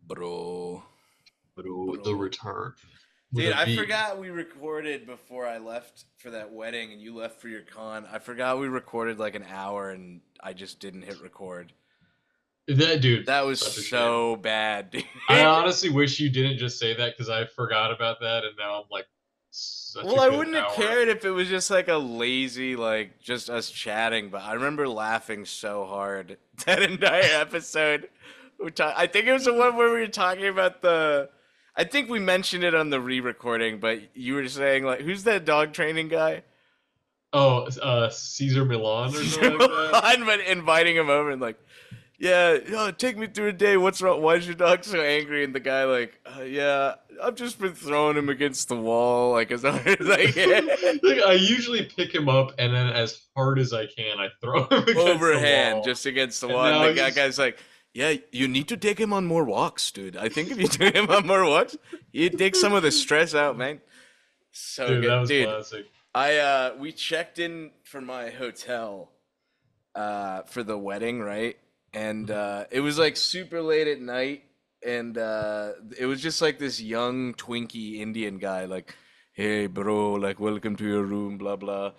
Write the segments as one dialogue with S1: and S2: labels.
S1: Bro.
S2: The
S1: Bro.
S2: return with
S1: Dude,
S2: a
S1: I
S2: V.
S1: forgot we recorded before I left for that wedding and you left for your con. I forgot we recorded like an hour and I just didn't hit record.
S2: That dude,
S1: That was
S2: such a shame.
S1: so bad,
S2: I
S1: dude.
S2: honestly wish you didn't just say that because I forgot about that, and now I'm like such
S1: Well,
S2: a
S1: I
S2: good
S1: wouldn't have
S2: hour.
S1: cared if it was just like a lazy, like just us chatting, but I remember laughing so hard that entire episode. I think it was the one where we were talking about the. I think we mentioned it on the re-recording, but you were saying like, who's that dog training guy?
S2: Oh, Caesar Milan or
S1: Caesar
S2: something like that.
S1: Milan, but inviting him over and like, yeah, take me through a day. What's wrong? Why is your dog so angry? And the guy like, yeah, I've just been throwing him against the wall, like as hard as I can.
S2: Like I usually pick him up and then as hard as I can, I throw him against the
S1: Overhand,
S2: wall.
S1: just against the
S2: And
S1: wall. And
S2: now
S1: the
S2: he's
S1: guy's like, yeah, you need to take him on more walks, dude. I think if you take him on more walks, he'd take some of the stress out, man. So
S2: dude, that
S1: good,
S2: was
S1: dude.
S2: classic.
S1: We checked in for my hotel for the wedding, right? And
S2: Mhm.
S1: it was like super late at night, and it was just like this young Twinkie Indian guy, like, "Hey, bro, like, welcome to your room, blah blah."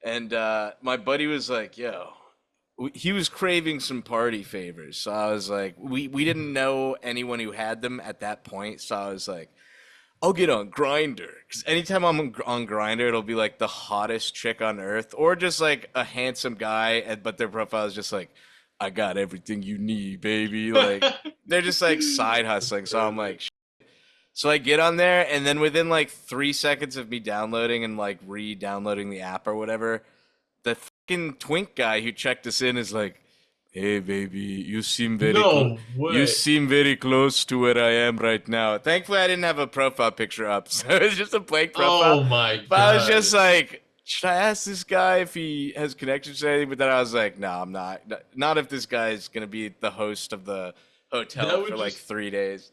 S1: And my buddy was like, "Yo." He was craving some party favors, so I was like, we didn't know anyone who had them at that point, so I was like, I'll get on Grinder because anytime I'm on Grinder, it'll be like the hottest chick on earth, or just like a handsome guy, but their profile is just like, "I got everything you need, baby." Like they're just like side
S2: That's
S1: hustling. So I'm
S2: crazy.
S1: like, so I get on there, and then within like 3 seconds of me downloading and like re-downloading the app or whatever, the fucking twink guy who checked us in is like, "Hey, baby,
S2: No
S1: you
S2: way.
S1: seem very close to where I am right now." Thankfully, I didn't have a profile picture up, so it was just a blank profile.
S2: Oh my
S1: But I was just
S2: god.
S1: like, should I ask this guy if he has connections to anything? But then I was like, no, I'm not. Not if this guy is gonna be the host of the hotel
S2: That
S1: for
S2: would
S1: like
S2: just
S1: 3 days.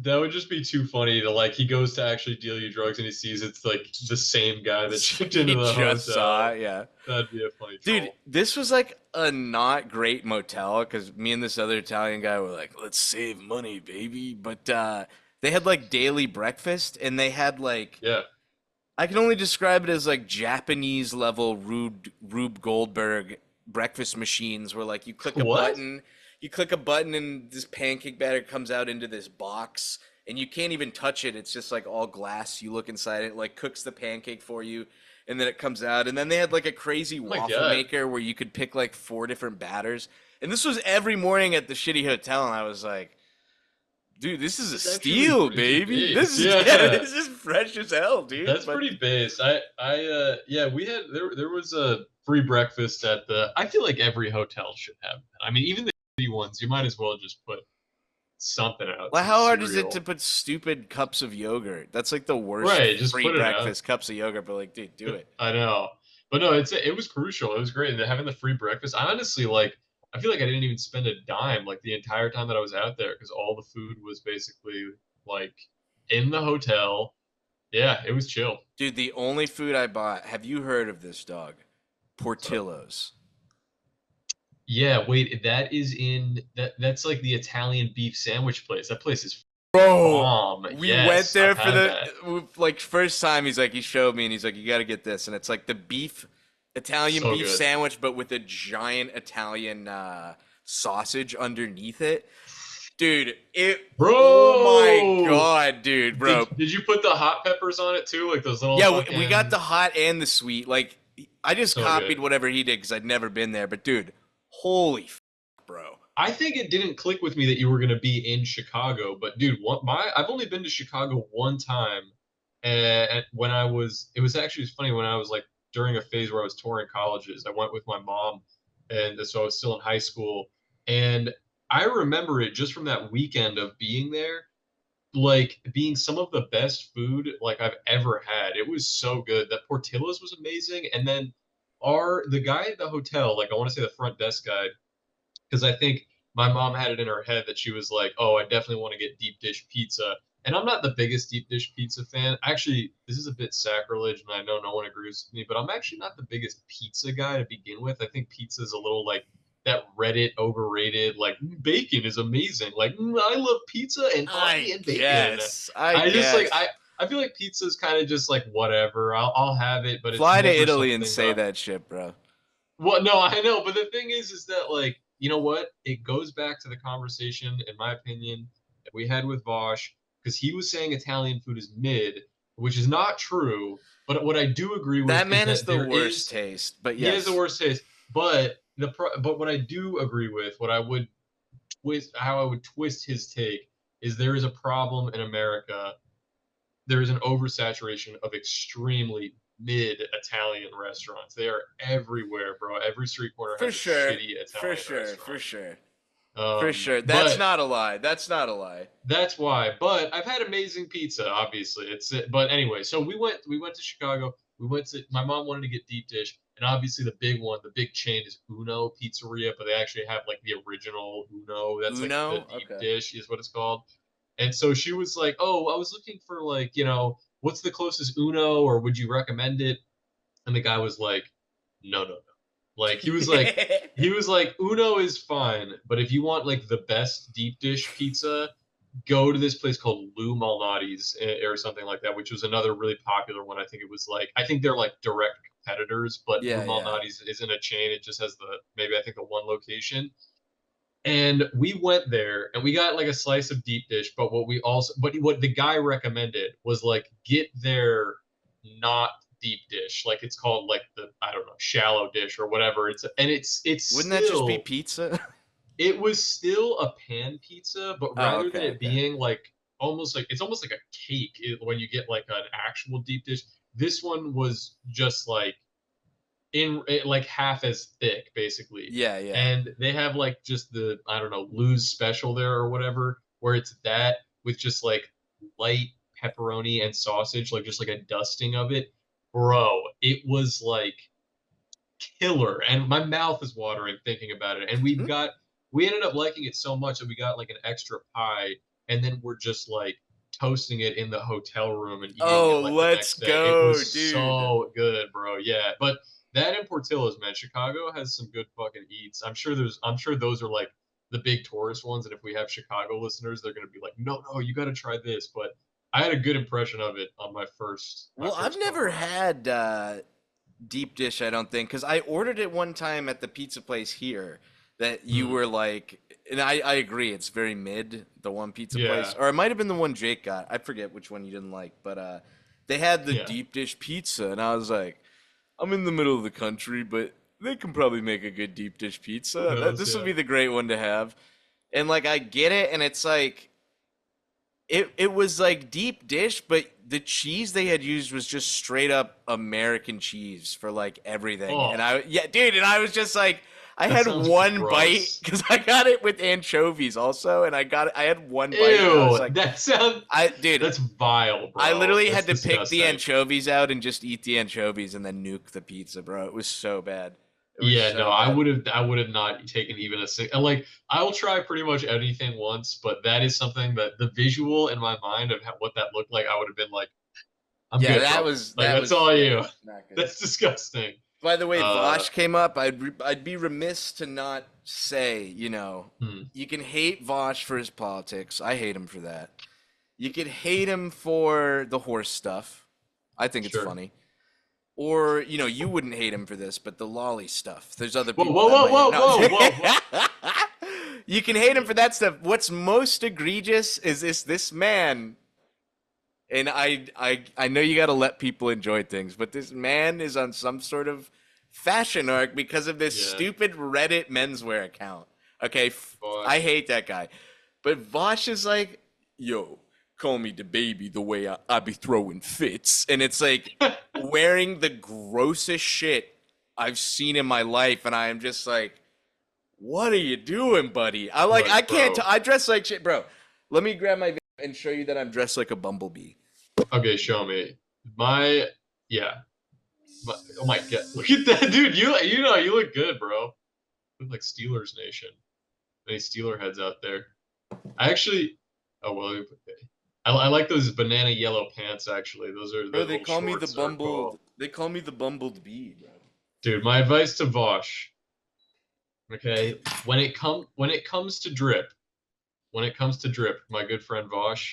S2: that would just be too funny to like he goes to actually deal you drugs and he sees it's like the same guy that checked into
S1: He
S2: the
S1: just saw
S2: hotel.
S1: it, yeah.
S2: That'd be a funny
S1: Dude,
S2: troll.
S1: this was like a not great motel because me and this other Italian guy were like, let's save money, baby. But they had like daily breakfast and they had like,
S2: Yeah.
S1: I can only describe it as like Japanese level Rube Goldberg breakfast machines where like
S2: What?
S1: you click a button and this pancake batter comes out into this box and you can't even touch it. It's just like all glass. You look inside it, like cooks the pancake for you and then it comes out. And then they had like a crazy
S2: Oh my
S1: waffle
S2: god.
S1: maker where you could pick like four different batters. And this was every morning at the shitty hotel and I was like, dude, this is a
S2: That's actually
S1: steal,
S2: pretty
S1: baby. This
S2: base.
S1: is yeah,
S2: Yeah.
S1: this is fresh as hell, dude.
S2: That's
S1: But
S2: pretty base. Yeah, we had there was a free breakfast at the I feel like every hotel should have that. I mean, even the shitty ones, you might as well just put something out,
S1: well,
S2: some
S1: how hard is it to
S2: cereal.
S1: put stupid cups of yogurt? That's like the worst
S2: Right, just
S1: free
S2: put it out.
S1: breakfast cups of yogurt. But like, dude, do it.
S2: I know. But no, it was crucial. It was great. And having the free breakfast, I honestly like I feel like I didn't even spend a dime like the entire time that I was out there because all the food was basically like in the hotel. Yeah, it was chill.
S1: Dude, the only food I bought. Have you heard of this dog?
S2: So
S1: Portillo's.
S2: yeah, wait, that's like the Italian beef sandwich place. That place is
S1: Bro,
S2: bomb.
S1: we went
S2: Yes, I've
S1: there for
S2: had that.
S1: like first time. He's like, he showed me, and he's like, you got to get this, and it's like the beef Italian
S2: So
S1: beef
S2: good.
S1: sandwich, but with a giant Italian sausage underneath it. Dude, it. Oh my
S2: Bro,
S1: god, dude, bro.
S2: did you put the hot peppers on it too? Like those little
S1: Yeah, we got
S2: fucking
S1: the hot and the sweet. Like, I just
S2: so good.
S1: copied whatever he did because I'd never been there. But dude, holy bro.
S2: I think it didn't click with me that you were gonna be in Chicago, but dude, I've only been to Chicago one time, and when it was actually funny when I was like during a phase where I was touring colleges. I went with my mom, and so I was still in high school, and I remember it just from that weekend of being there, like being some of the best food like I've ever had. It was so good. That Portillo's was amazing, and then the guy at the hotel, like I want to say the front desk guy because I think my mom had it in her head that she was like, "Oh, I definitely want to get deep dish pizza." And I'm not the biggest deep dish pizza fan. Actually, this is a bit sacrilege, and I know no one agrees with me, but I'm actually not the biggest pizza guy to begin with. I think pizza is a little like that Reddit overrated, like bacon is amazing. Like I love pizza and coffee
S1: I
S2: and bacon.
S1: guess. I
S2: I just like
S1: guess.
S2: I feel like pizza is kind of just like whatever. I'll have it, but it's
S1: Fly to
S2: never
S1: Italy and
S2: something
S1: say
S2: that.
S1: that shit, bro.
S2: Well, no, I know, but the thing is that like you know what? It goes back to the conversation, in my opinion, that we had with Vaush, because he was saying Italian food is mid, which is not true. But what I do agree with
S1: That
S2: is
S1: man is
S2: that
S1: the
S2: there
S1: worst
S2: is
S1: taste, but
S2: he has the
S1: yes.
S2: worst taste. But what I do agree with, what I would twist, how I would twist his take, is there is a problem in America. There is an oversaturation of extremely mid Italian restaurants. They are everywhere, bro. Every street corner
S1: For
S2: has a
S1: sure.
S2: shitty
S1: For
S2: Italian
S1: sure. For
S2: restaurant.
S1: sure. For sure. That's
S2: But
S1: not a lie. That's not a lie.
S2: that's why. But I've had amazing pizza, obviously. But anyway, so we went to Chicago. We went to my mom wanted to get deep dish, and obviously the big one, the big chain is Uno Pizzeria, but they actually have like the original Uno. That's like the
S1: Uno?
S2: deep
S1: Okay.
S2: dish is what it's called. And so she was like, "Oh, I was looking for like, what's the closest Uno, or would you recommend it?" And the guy was like, "No, no, no." Like he was like, "Uno is fine, but if you want like the best deep dish pizza, go to this place called Lou Malnati's or something like that, which was another really popular one. I think they're like direct competitors, but Lou
S1: Yeah, yeah.
S2: Malnati's isn't a chain. It just has maybe I think the one location. And we went there and we got like a slice of deep dish, but what the guy recommended was like get their not deep dish, like it's called like the I don't know shallow dish or whatever. It's
S1: Wouldn't that just be
S2: still
S1: pizza?
S2: it was still a pan pizza, but
S1: Oh,
S2: rather than
S1: okay,
S2: it
S1: okay.
S2: being like almost like a cake when you get like an actual deep dish, this one was just like like half as thick basically.
S1: Yeah, yeah.
S2: And they have like just the I don't know Lou's special there or whatever, where it's that with just like light pepperoni and sausage, like just like a dusting of it. Bro, it was like killer, and my mouth is watering thinking about it. And we ended up liking it so much that we got like an extra pie, and then we're just like toasting it in the hotel room and eating it
S1: Oh,
S2: like the
S1: let's
S2: next day. It
S1: go,
S2: was
S1: dude.
S2: so good, bro. Yeah, but that in Portillo's, man, Chicago has some good fucking eats. I'm sure those are like the big tourist ones, and if we have Chicago listeners, they're gonna be like, no, no, you got to try this. But I had a good impression of it on my
S1: Well, I've
S2: first go
S1: never
S2: around.
S1: had deep dish, I don't think, because I ordered it one time at the pizza place here that you
S2: Hmm.
S1: were like, and I agree, it's very mid, the one pizza place,
S2: Yeah,
S1: or it might have been the one Jake got. I forget which one you didn't like, but they had the
S2: yeah.
S1: deep dish pizza, and I was like, I'm in the middle of the country, but they can probably make a good deep dish
S2: Who
S1: pizza.
S2: knows?
S1: This will
S2: Yeah.
S1: be the great one to have. And like I get it, and it's like it was like deep dish, but the cheese they had used was just straight up American cheese for like everything. And
S2: Oh,
S1: yeah, dude, and I was just like, I
S2: that
S1: had
S2: sounds
S1: one bite
S2: gross.
S1: because I got it with anchovies also, and I had one bite, and I was
S2: Ew,
S1: like, dude,
S2: that's vile,
S1: I
S2: bro.
S1: literally
S2: That's
S1: had to pick the
S2: disgusting.
S1: anchovies out and just eat the anchovies and then nuke the pizza, bro. It was so bad. It was
S2: Yeah, no,
S1: so bad.
S2: I would have not taken even a single. Like, I will try pretty much anything once, but that is something that the visual in my mind of what that looked like, I would have been like, I'm
S1: Yeah,
S2: good, bro. Like,
S1: that
S2: that's
S1: was
S2: all
S1: yeah,
S2: you.
S1: not good.
S2: That's disgusting.
S1: By the way,
S2: Uh,
S1: Vaush came up. I'd be remiss to not say,
S2: hmm,
S1: you can hate Vaush for his politics. I hate him for that. You could hate him for the horse stuff. I think it's
S2: sure.
S1: funny. Or, you wouldn't hate him for this, but the lolly stuff. There's other
S2: Whoa,
S1: people
S2: whoa,
S1: that
S2: whoa,
S1: might hate.
S2: whoa,
S1: No.
S2: whoa, whoa, whoa.
S1: You can hate him for that stuff. What's most egregious is this man, and I know you got to let people enjoy things, but this man is on some sort of fashion arc because of this
S2: Yeah,
S1: stupid Reddit menswear account. Okay, I
S2: gosh.
S1: hate that guy. But Vosh is like, yo, call me the baby the way I be throwing fits. And it's like wearing the grossest shit I've seen in my life. And I am just like, what are you doing, buddy?
S2: Look,
S1: I can't,
S2: bro.
S1: I dress like shit. Bro, let me grab my video and show you that I'm dressed like a bumblebee.
S2: Okay, show me. My, yeah. Oh my God. Look at that, dude. You look good, bro. Look like Steelers Nation. Any Steeler heads out there? I actually, oh well, I like those banana yellow pants. Actually, those are the
S1: Bro,
S2: little shorts are cool.
S1: they call me the bumbled bee, bro.
S2: Dude, my advice to Vosh, Okay, when it comes to drip, my good friend Vaush,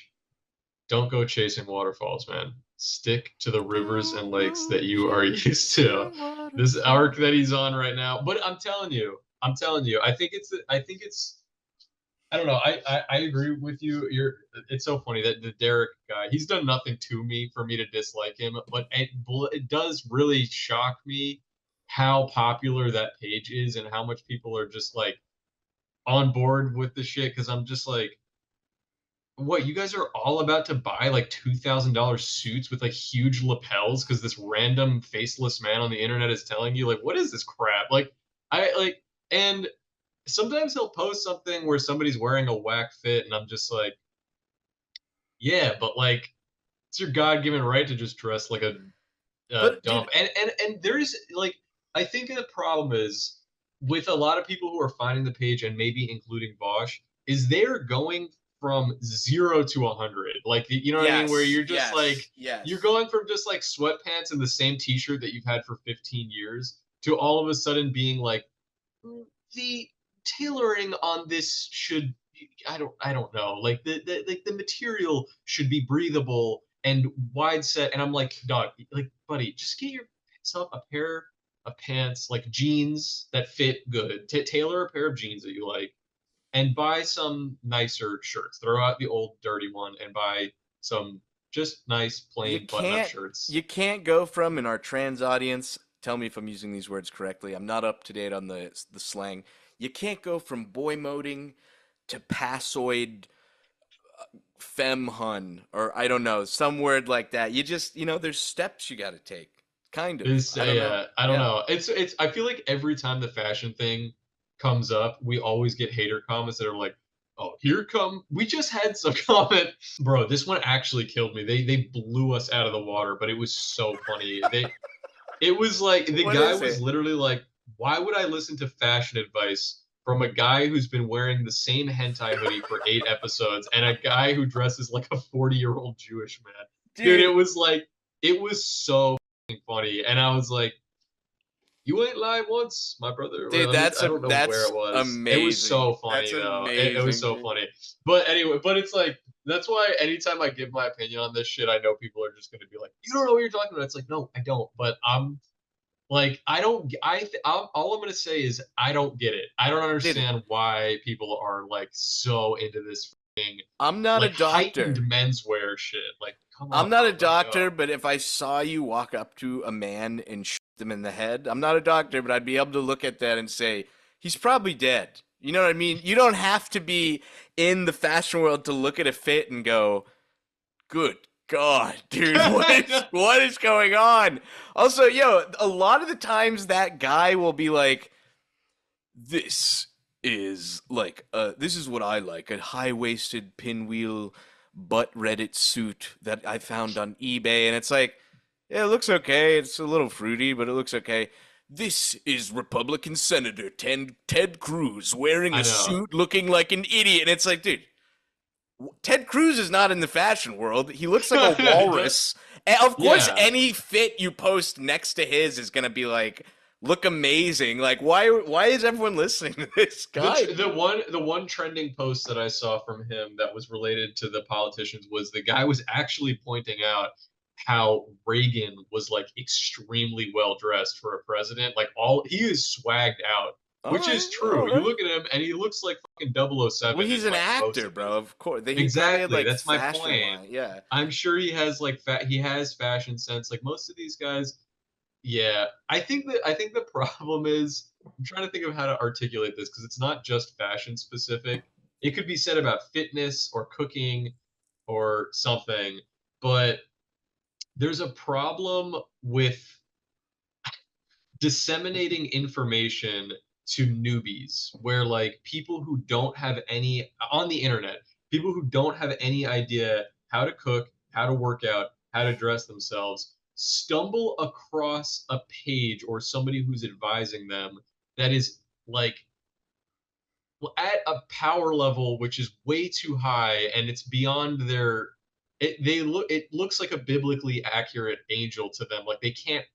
S2: don't go chasing waterfalls, man. Stick to the rivers and
S1: Don't
S2: lakes that
S1: go
S2: you are used to.
S1: chasing
S2: This arc
S1: waterfalls.
S2: that he's on right now. But I'm telling you, I don't know. I agree with you. It's so funny that the Derek guy, he's done nothing to me for me to dislike him, but it does really shock me how popular that page is and how much people are just like on board with the shit. Because I'm just like, what, you guys are all about to buy like $2,000 suits with like huge lapels because this random faceless man on the internet is telling you, like, what is this crap? Like, I like, and sometimes he'll post something where somebody's wearing a whack fit, and I'm just like, yeah, but like, it's your God-given right to just dress like a
S1: But
S2: dump.
S1: dude,
S2: And there's like, I think the problem is with a lot of people who are finding the page, and maybe including Bosch, is they're going from 0 to 100. Like, you know what I mean? Where
S1: yes,
S2: you're just like,
S1: yes,
S2: you're
S1: yes.
S2: going from just like sweatpants and the same t-shirt that you've had for 15 years to all of a sudden being like, the tailoring on this should, I don't know, like the material should be breathable and wide set. And I'm like, dog, like, buddy, just get yourself a pair of pants, like jeans that fit good. Tailor a pair of jeans that you like, and buy some nicer shirts. Throw out the old dirty one and buy some just nice
S1: You
S2: plain button-up
S1: can't
S2: shirts.
S1: you can't go from, in our trans audience, tell me if I'm using these words correctly. I'm not up to date on the slang. You can't go from boy moding to passoid femme hun, or I don't know, some word like that. You just, there's steps you got to take. Kind of.
S2: It's
S1: I don't know.
S2: I don't
S1: Yeah.
S2: know. It's I feel like every time the fashion thing comes up, we always get hater comments that are like, "Oh, here come." We just had some comment, bro. This one actually killed me. They blew us out of the water, but it was so funny. It was like the
S1: What
S2: guy
S1: is
S2: was
S1: it?
S2: literally like, "Why would I listen to fashion advice from a guy who's been wearing the same hentai hoodie for 8 episodes and a guy who dresses like a 40-year-old Jewish man?" Dude,
S1: Dude,
S2: it was so funny, and I was like, "You ain't lied once, my brother."
S1: dude,
S2: Well, at least I don't know where
S1: that's
S2: it was. It was
S1: amazing.
S2: so
S1: That's
S2: funny though. It was
S1: amazing,
S2: so
S1: dude.
S2: funny. But anyway, but it's like that's why anytime I give my opinion on this shit, I know people are just going to be like, "You don't know what you're talking about." It's like, no, I don't. But I'm like, I don't. All I'm going to say is I don't get it. I don't
S1: Dude,
S2: understand why people are like so into this thing,
S1: I'm not a
S2: like heightened
S1: doctor.
S2: menswear shit. Like, come
S1: I'm
S2: on,
S1: not a
S2: bro, let it
S1: doctor,
S2: go.
S1: but if I saw you walk up to a man and shoot them in the head, I'm not a doctor, but I'd be able to look at that and say, he's probably dead. You know what I mean? You don't have to be in the fashion world to look at a fit and go, good God, dude, what is going on? Also, a lot of the times that guy will be like, this this is what I like, a high-waisted pinwheel butt Reddit suit that I found on eBay, and it's like, yeah, it looks okay. It's a little fruity, but it looks okay. This is Republican Senator Ted Cruz wearing
S2: I
S1: a
S2: know.
S1: suit looking like an idiot. And it's like, dude, Ted Cruz is not in the fashion world. He looks like a walrus. And of course,
S2: Yeah.
S1: any fit you post next to his is gonna be like, look amazing. Like, why is everyone listening to this guy, dude?
S2: The one trending post that I saw from him that was related to the politicians was the guy was actually pointing out how Reagan was like extremely well dressed for a president. Like, all he is swagged out,
S1: All
S2: which
S1: right,
S2: is true.
S1: all
S2: You
S1: right.
S2: look at him and he looks like fucking 007
S1: Well,
S2: in
S1: he's an
S2: like most
S1: actor,
S2: of
S1: bro.
S2: his.
S1: Of course, he probably had
S2: Exactly.
S1: like
S2: That's my
S1: fashion
S2: point.
S1: line. Yeah,
S2: I'm sure he has like he has fashion sense. Like most of these guys, yeah, I think the problem is I'm trying to think of how to articulate this because it's not just fashion specific. It could be said about fitness or cooking or something, but there's a problem with disseminating information to newbies where like people who don't have any on the internet, people who don't have any idea how to cook, how to work out, how to dress themselves, stumble across a page or somebody who's advising them that is like at a power level which is way too high and it's beyond their it looks like a biblically accurate angel to them, like they can't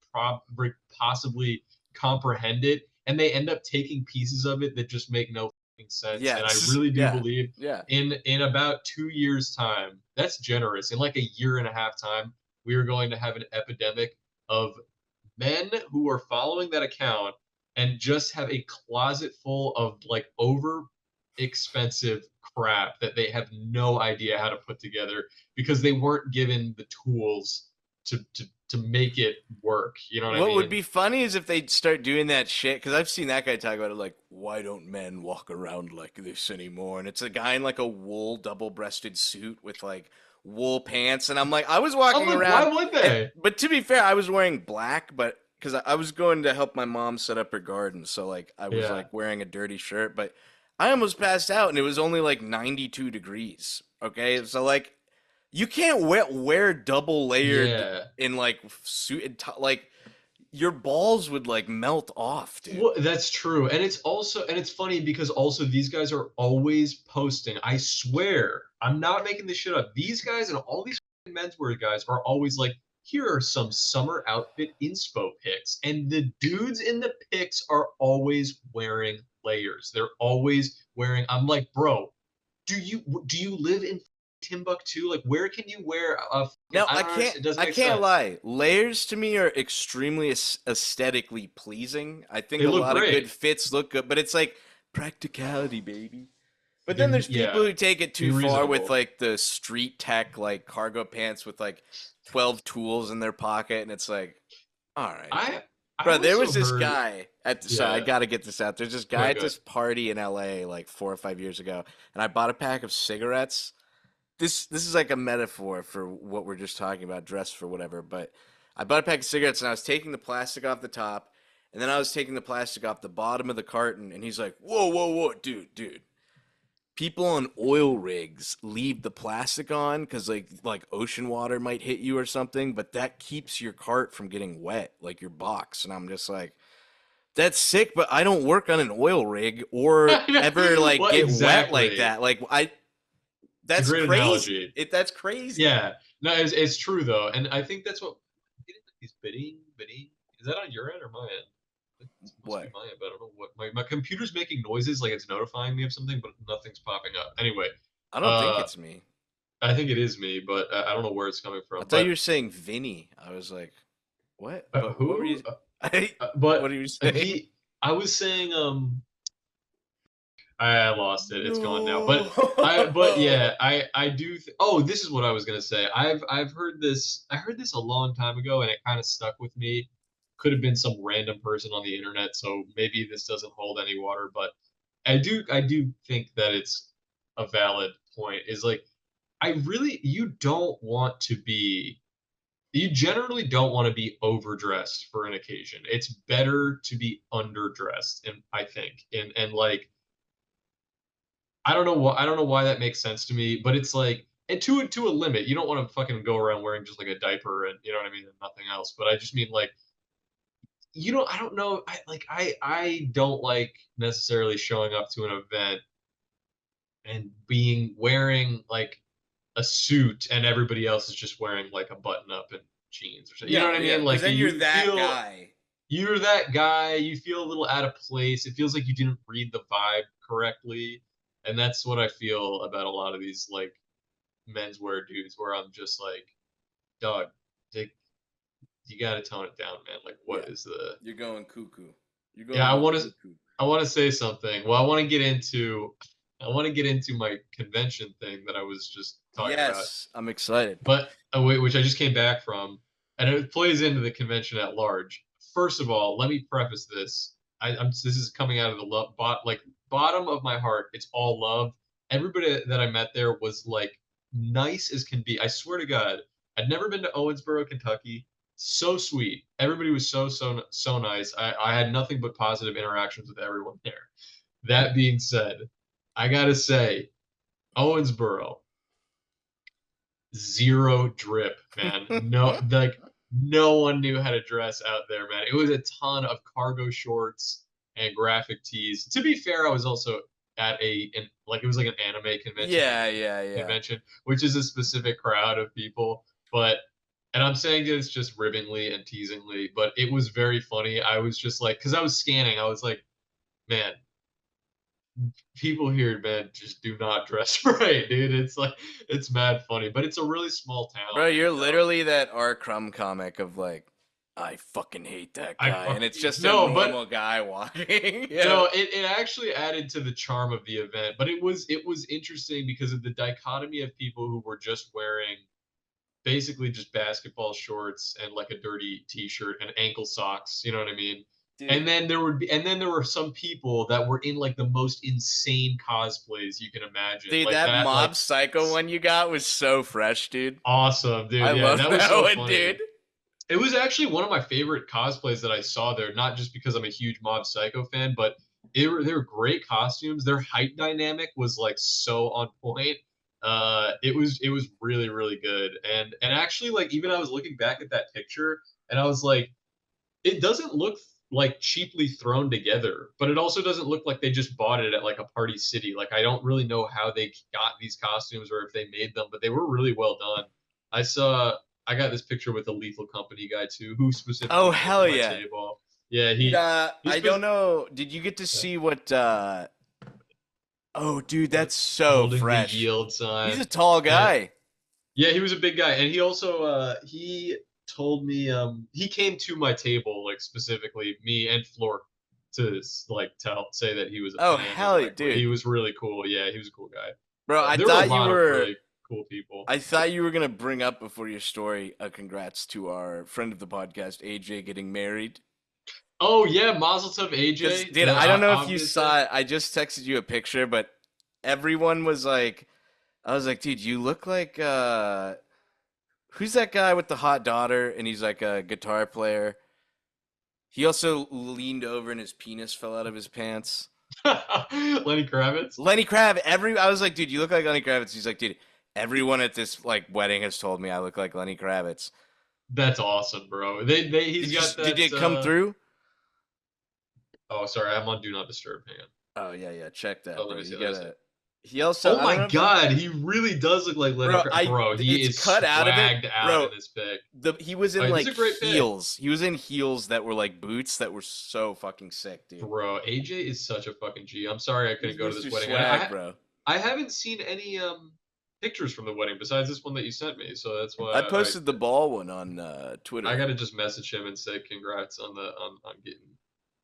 S2: possibly comprehend it, and they end up taking pieces of it that just make no fucking sense.
S1: Yeah,
S2: And I
S1: it's just,
S2: really do
S1: yeah,
S2: believe
S1: yeah.
S2: in about 2 years' time, that's generous. In like a year and a half time, we are going to have an epidemic of men who are following that account and just have a closet full of like over expensive crap that they have no idea how to put together because they weren't given the tools to make it work. You know what I
S1: What would
S2: mean?
S1: be funny is if they start doing that shit, because I've seen that guy talk about it, like, why don't men walk around like this anymore? And it's a guy in like a wool double-breasted suit with like wool pants, and I'm like, I was
S2: I'm
S1: walking
S2: like, why
S1: around,
S2: would
S1: and
S2: they?
S1: but to be fair, I was wearing black, but because I was going to help my mom set up her garden, so like I was
S2: Yeah.
S1: like wearing a dirty shirt, but I almost passed out, and it was only like 92 degrees. Okay, so like you can't wear double layered
S2: Yeah.
S1: in like suit like your balls would like melt off, dude.
S2: Well, that's true. And it's also and it's funny because also these guys are always posting. I swear, I'm not making this shit up. These guys and all these menswear guys are always like, here are some summer outfit inspo pics. And the dudes in the pics are always wearing layers. They're always wearing, I'm like, bro, do you live in Timbuktu? Like where can you wear a fucking
S1: Now
S2: I don't understand. It doesn't
S1: I
S2: make
S1: can't
S2: sense.
S1: lie. Layers to me are extremely aesthetically pleasing. I think
S2: They
S1: a
S2: look
S1: lot of
S2: great.
S1: good fits look good, but it's like practicality, baby. But then
S2: They're
S1: there's people
S2: yeah,
S1: who take it
S2: be
S1: too far with
S2: reasonable.
S1: like the street tech like cargo pants with like 12 tools in their pocket and it's like, all right, dude.
S2: I I
S1: Bro, there
S2: also
S1: was this
S2: heard
S1: guy at the, sorry, I
S2: yeah.
S1: gotta get this out. There's this
S2: Go
S1: guy
S2: ahead,
S1: at
S2: go ahead.
S1: this party in LA like 4 or 5 years ago, and I bought a pack of cigarettes. This is like a metaphor for what we're just talking about, dress for whatever. But I bought a pack of cigarettes and I was taking the plastic off the top, and then I was taking the plastic off the bottom of the carton, and he's like, "Whoa, whoa, whoa, dude! People on oil rigs leave the plastic on because like ocean water might hit you or something, but that keeps your cart from getting wet, like your box." And I'm just like, "That's sick," but I don't work on an oil rig or ever like
S2: Well,
S1: get wet like
S2: exactly.
S1: that. Like I,
S2: It's a
S1: that's
S2: great
S1: crazy.
S2: analogy.
S1: That's crazy.
S2: Yeah. No, it's true though, and I think that's what getting these bidding. Is that on your end or my end? It must be
S1: What?
S2: my end, but I don't know what my computer's making noises like it's notifying me of something, but nothing's popping up. Anyway,
S1: I don't think
S2: uh,
S1: it's me.
S2: I think it is me, but I don't know where it's coming
S1: I
S2: from.
S1: thought you
S2: But
S1: were saying Vinny. I was like, what? But what were
S2: who?
S1: you? I, what
S2: But
S1: are you saying?
S2: the I was saying I lost it. It's gone now.
S1: No.
S2: But yeah, I do oh, this is what I was gonna say. I've heard this I heard this a long time ago and it kind of stuck with me. Could have been some random person on the internet, so maybe this doesn't hold any water, but I do think that it's a valid point. Is like I really you generally don't want to be overdressed for an occasion. It's better to be underdressed, and I think. And like I don't know why that makes sense to me, but it's like and to a limit. You don't want to fucking go around wearing just like a diaper and you know what I mean and nothing else. But I just mean like I don't know I don't like necessarily showing up to an event and being wearing like a suit and everybody else is just wearing like a button up and jeans or something. You know
S1: No,
S2: what I
S1: yeah,
S2: mean?
S1: because
S2: Like
S1: then you're
S2: you
S1: that
S2: feel
S1: guy.
S2: you're that guy, you feel a little out of place. It feels like you didn't read the vibe correctly. And that's what I feel about a lot of these like menswear dudes where I'm just like, dog, take you gotta tone it down, man. Like
S1: Yeah,
S2: what is the
S1: you're going cuckoo. You're
S2: yeah,
S1: going cuckoo.
S2: I wanna say something. Well, I wanna get into my convention thing that I was just talking about.
S1: Yes, I'm excited.
S2: But which I just came back from, and it plays into the convention at large. First of all, let me preface this. This is coming out of the bottom of my heart. It's all love. Everybody that I met there was like nice as can be. I swear to God, I'd never been to Owensboro, Kentucky. So sweet. Everybody was so nice. I had nothing but positive interactions with everyone there. That being said, I gotta say, Owensboro, zero drip, man. No, like no one knew how to dress out there, man. It was a ton of cargo shorts and graphic tees. To be fair, I was also at like it was like an anime
S1: Yeah, yeah, yeah.
S2: convention, which is a specific crowd of people. But and I'm saying this just ribbingly and teasingly, but it was very funny. I was just like, because I was scanning, I was like, man, people here, man, just do not dress right, dude. It's like it's mad funny, but it's a really small
S1: Bro,
S2: town,
S1: you're
S2: and
S1: literally that R. Crumb comic of like, I fucking hate that
S2: I
S1: guy, and
S2: fucking
S1: it's just a
S2: no, but
S1: normal guy walking. Yeah.
S2: no, it actually added to the charm of the event. But it was interesting because of the dichotomy of people who were just wearing basically just basketball shorts and like a dirty t-shirt and ankle socks, you know what I mean?
S1: Dude,
S2: And then there were some people that were in like the most insane cosplays you can imagine.
S1: dude,
S2: Like
S1: that
S2: that, like
S1: Mob Psycho one you got was so fresh, dude.
S2: awesome, dude.
S1: I
S2: Yeah,
S1: love
S2: that was
S1: that
S2: so
S1: one,
S2: funny.
S1: dude.
S2: It was actually one of my favorite cosplays that I saw there, not just because I'm a huge Mob Psycho fan, but they were great costumes. Their height dynamic was like so on point. It was really really good. And actually like even I was looking back at that picture and I was like, it doesn't look like cheaply thrown together, but it also doesn't look like they just bought it at like a Party City. Like I don't really know how they got these costumes or if they made them, but they were really well done. I saw I got this picture with a Lethal Company guy too, who
S1: Oh,
S2: specifically came to
S1: hell
S2: my
S1: yeah.
S2: table. Yeah,
S1: Dude,
S2: he's
S1: I don't know. Did you get to see what oh, dude, that's so
S2: holding the
S1: fresh.
S2: yield
S1: He's a
S2: sign.
S1: tall
S2: And
S1: guy.
S2: yeah, he was a big guy, and he also he told me he came to my table like specifically me and Floor to like tell say that he was a
S1: Oh,
S2: fan and
S1: hell yeah,
S2: like he
S1: dude.
S2: was really cool. Yeah, he was a cool guy.
S1: Bro,
S2: There were a lot of really cool people.
S1: I thought you were gonna bring up before your story, congrats to our friend of the podcast, AJ, getting married.
S2: Oh yeah, Mazel Tov
S1: Because,
S2: AJ,
S1: dude, I don't know if you
S2: obviously.
S1: saw it. I just texted you a picture, but everyone was like, I was like, dude, you look like who's that guy with the hot daughter? And he's like a guitar player. He also leaned over and his penis fell out of his pants.
S2: Lenny Kravitz.
S1: Lenny Kravitz. I was like, dude, you look like Lenny Kravitz. He's like, dude, everyone at this like wedding has told me I look like Lenny Kravitz.
S2: That's awesome, bro. He's got
S1: Did
S2: that
S1: it come through?
S2: oh sorry, I'm on Do Not Disturb. Hang on.
S1: Oh yeah, yeah. Check
S2: Oh,
S1: that,
S2: let
S1: bro.
S2: me see,
S1: You
S2: let me see.
S1: gotta. He also,
S2: Oh
S1: I don't
S2: my
S1: know if you,
S2: God, he really does look like Lenny
S1: bro.
S2: Kravitz. Bro, he
S1: It's
S2: is
S1: cut out of it,
S2: swagged out
S1: bro.
S2: in this pic.
S1: He was
S2: Oh,
S1: in
S2: this is
S1: like
S2: a great pic.
S1: heels. He was in heels that were like boots that were so fucking sick, dude.
S2: Bro, AJ is such a fucking G. I'm sorry I couldn't
S1: He's
S2: go to this
S1: Mr.
S2: wedding.
S1: Swag, bro.
S2: I haven't seen any pictures from the wedding besides this one that you sent me. So that's
S1: I
S2: why
S1: posted the ball one on
S2: I
S1: Twitter.
S2: gotta just message him and say congrats on the on getting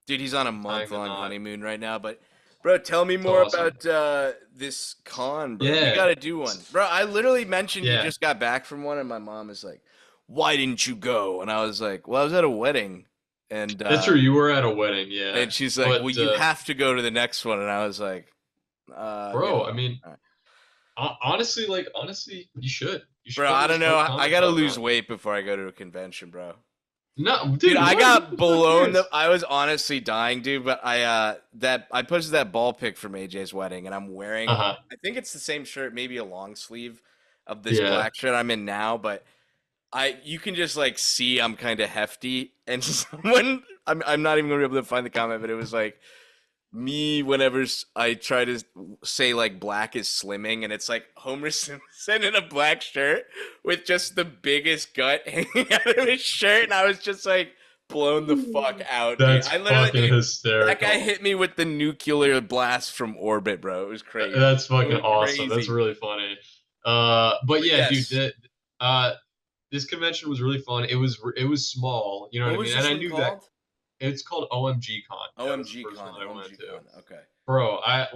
S1: Dude, he's on a
S2: tying the
S1: month-long
S2: knot.
S1: honeymoon right now. But, bro, tell me
S2: It's
S1: more
S2: awesome.
S1: about this con, bro. We
S2: Yeah.
S1: gotta do one, bro. I literally mentioned you
S2: Yeah.
S1: just got back from one, and my mom is like, "Why didn't you go?" And I was like, "Well, I was at a wedding," and
S2: That's true. You were at a wedding, yeah.
S1: she's like, "Well,
S2: But
S1: you have to go to the next one," and I was like, "Yeah,
S2: bro, I mean,
S1: all right."
S2: honestly, like honestly, you should. You should
S1: Bro,
S2: go to
S1: I
S2: this
S1: don't know. I
S2: Comic
S1: gotta
S2: Con,
S1: lose
S2: man.
S1: weight before I go to a convention, bro.
S2: No,
S1: Dude,
S2: dude,
S1: I
S2: what?
S1: got
S2: Who the fuck
S1: blown.
S2: cares?
S1: I was honestly dying, dude. But I posted that ball pic from AJ's wedding, and I'm wearing.
S2: Uh-huh.
S1: I think it's the same shirt, maybe a long sleeve of this
S2: Yeah.
S1: black shirt I'm in now. But you can just like see I'm kind of hefty, and someone, I'm not even gonna be able to find the comment, but it was like me whenever I try to say like black is slimming, and it's like Homer Simpson in a black shirt with just the biggest gut hanging out of his shirt, and I was just like blown the fuck out, dude.
S2: That's
S1: I literally,
S2: fucking
S1: dude, that guy
S2: hysterical.
S1: hit me with the nuclear blast from orbit, bro. It was crazy.
S2: That's
S1: It
S2: fucking
S1: was
S2: awesome. That's
S1: crazy.
S2: really funny. But
S1: But
S2: yeah, dude,
S1: yes,
S2: uh, this convention was really fun. It was small, you know what
S1: what
S2: I
S1: was
S2: mean? And
S1: this
S2: I
S1: one
S2: knew that
S1: called?
S2: it's called OMG Con. That was the
S1: OMG
S2: first one
S1: Con.
S2: that I went
S1: OMG
S2: to.
S1: Con. Okay.
S2: Bro, I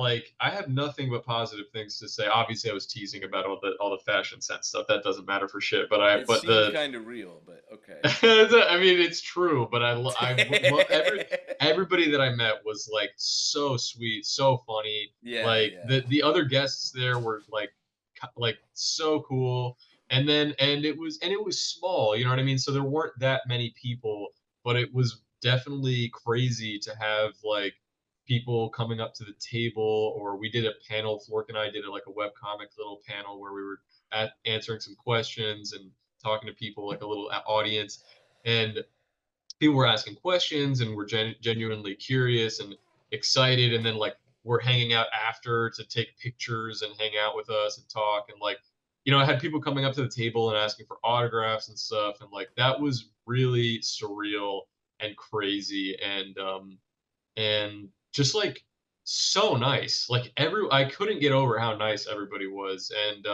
S2: have nothing but positive things to say. Obviously, I was teasing about all the fashion sense stuff. That doesn't matter for shit.
S1: It
S2: But
S1: seemed
S2: the
S1: kind of real, but okay.
S2: I mean, it's true. But everybody that I met was like so sweet, so funny.
S1: Yeah,
S2: Like
S1: yeah.
S2: the other guests there were like so cool. And it was small. You know what I mean? So there weren't that many people, but it was definitely crazy to have like people coming up to the table, or we did a panel. Flork and I did like a webcomic little panel where we were answering some questions and talking to people like a little audience, and people were asking questions and were genuinely curious and excited, and then like we're hanging out after to take pictures and hang out with us and talk, and like I had people coming up to the table and asking for autographs and stuff, and like that was really surreal and crazy, and just like so nice. Like I couldn't get over how nice everybody was, and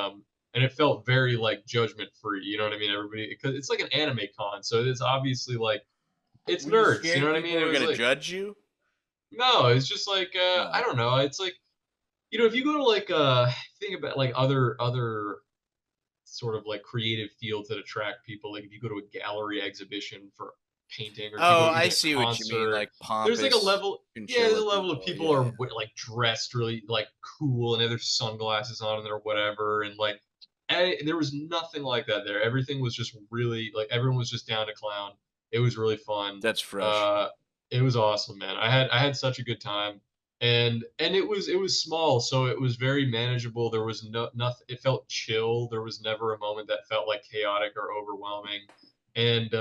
S2: it felt very like judgment free. You know what I mean? Everybody, because it's like an anime con, so it's obviously like it's
S1: Were you
S2: nerds. You know
S1: scared
S2: what I
S1: people
S2: mean? It
S1: were
S2: was
S1: gonna
S2: like
S1: judge you?
S2: no, it's just like I
S1: Oh,
S2: don't know. It's like if you go to like think about like other sort of like creative fields that attract people. Like if you go to a gallery exhibition for painting, or if you go
S1: oh,
S2: to
S1: I
S2: even a
S1: see what you mean.
S2: concert,
S1: Like
S2: there's like a
S1: pompous
S2: level. Yeah, there's
S1: chinchilla
S2: a level of
S1: people.
S2: people
S1: Yeah,
S2: are
S1: yeah.
S2: like dressed really like cool and they have their sunglasses on and or whatever, and like there was nothing like that there. Everything was just really like everyone was just down to clown. It was really fun.
S1: That's fresh.
S2: Uh, it was awesome, man. I had such a good time, and it was small, so it was very manageable. There was no nothing. It felt chill. There was never a moment that felt like chaotic or overwhelming. And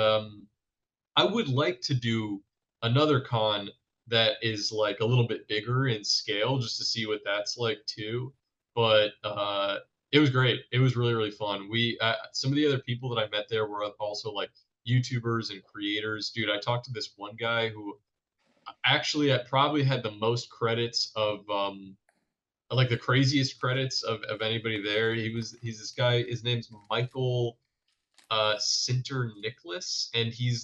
S2: I would like to do another con that is like a little bit bigger in scale, just to see what that's like too. But it was great. It was really really fun. We some of the other people that I met there were also like YouTubers and creators. Dude, I talked to this one guy who actually I probably had the most credits of like the craziest credits of anybody there. He's this guy. His name's Michael Sinter Nicholas, and he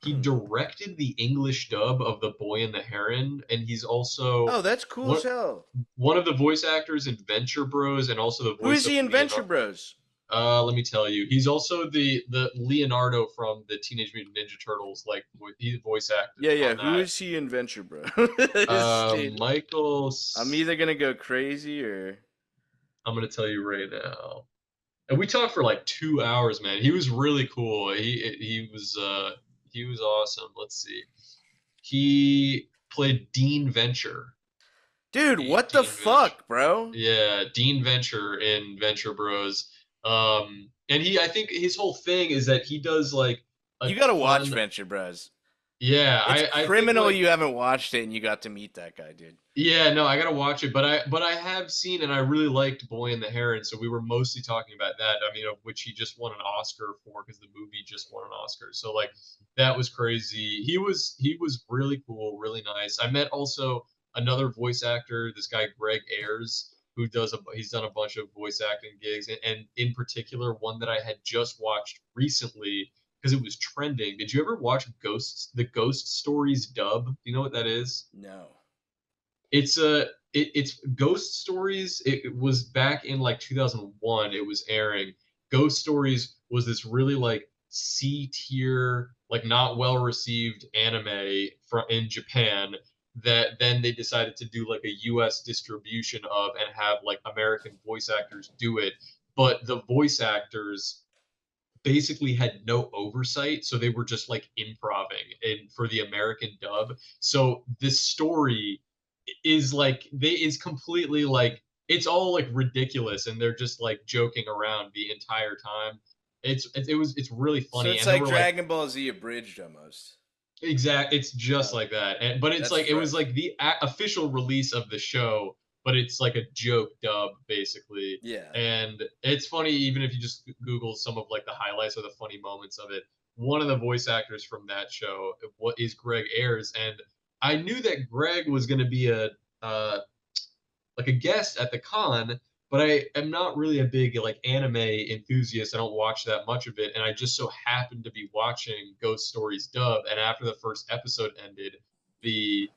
S1: Hmm.
S2: directed the English dub of The Boy and the Heron, and he's also
S1: Oh, that's cool
S2: one
S1: as hell.
S2: one of the voice actors in Venture Bros, and also the
S1: Who
S2: voice
S1: is
S2: of
S1: he in Venture
S2: Leonardo.
S1: Bros?
S2: Let me tell you, he's also the Leonardo from the Teenage Mutant Ninja Turtles. Like he voice acted
S1: Yeah, yeah.
S2: on
S1: Who
S2: that.
S1: is he in Venture Bros? Dude,
S2: Michael.
S1: I'm either gonna go crazy or.
S2: I'm gonna tell you right now. And we talked for like 2 hours, man. He was really cool. He was awesome. Let's see. He played Dean Venture.
S1: Dude, what the
S2: Dean Venture.
S1: fuck, bro?
S2: Yeah, Dean Venture in Venture Bros. And I think his whole thing is that he does like a
S1: You gotta watch
S2: ton.
S1: Venture Bros.
S2: Yeah,
S1: It's
S2: I think
S1: criminal
S2: like
S1: you haven't watched it and you got to meet that guy, dude.
S2: yeah, no, I gotta watch it, but I have seen and I really liked Boy and the Heron, so we were mostly talking about that. I mean, of which he just won an Oscar for because the movie just won an Oscar. So like that was crazy. He was really cool, really nice. I met also another voice actor, this guy Greg Ayers, who he's done a bunch of voice acting gigs, and in particular one that I had just watched recently because it was trending. Did you ever watch the Ghost Stories dub? Do you know what that is?
S1: No.
S2: It's Ghost Stories. It was back in like 2001. It was airing. Ghost Stories was this really like C tier, like not well received anime from in Japan that then they decided to do like a US distribution of and have like American voice actors do it. But the voice actors basically had no oversight, so they were just like improving and for the American dub. So this story is completely like it's all like ridiculous and they're just like joking around the entire time. It's really
S1: So
S2: funny
S1: it's
S2: and there
S1: like
S2: were like
S1: Dragon Ball Z abridged almost.
S2: it's just like that. But it's
S1: That's
S2: like it was
S1: fresh.
S2: like the official release of the show, but it's like a joke dub basically.
S1: Yeah.
S2: And it's funny even if you just Google some of like the highlights or the funny moments of it. One of the voice actors from that show what is Greg Ayers, and I knew that Greg was going to be a uh, like a guest at the con, but I am not really a big like anime enthusiast. I don't watch that much of it, and I just so happened to be watching Ghost Stories dub. And after the first episode ended, the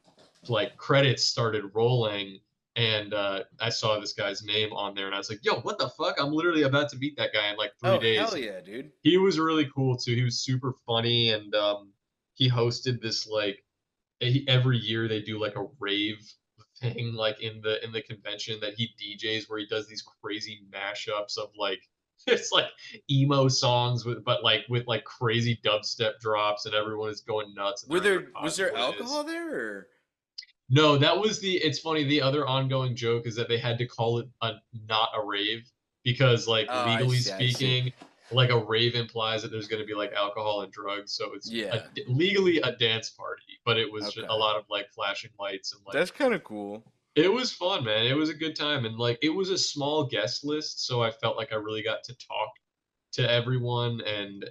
S2: like credits started rolling, and I saw this guy's name on there, and I was like, "Yo, what the fuck? I'm literally about to meet that guy in like three
S1: Oh,
S2: days."
S1: hell
S2: And
S1: yeah, dude.
S2: he was really cool too. He was super funny, and he hosted this like every year they do like a rave thing like in the convention that he DJs where he does these crazy mashups of like it's like emo songs but like with like crazy dubstep drops and everyone is going nuts and
S1: Were
S2: they're in their
S1: there alcohol
S2: cosplays.
S1: there or
S2: No, that was it's funny the other ongoing joke is that they had to call it a not a rave because like
S1: Oh, I
S2: legally
S1: see, I see.
S2: speaking like a rave implies that there's going to be like alcohol and drugs, so it's
S1: Yeah.
S2: legally a dance party, but it was just a
S1: Okay.
S2: lot of like flashing lights and like
S1: That's kind of cool.
S2: It was fun, man. It was a good time, and like it was a small guest list, so I felt like I really got to talk to everyone and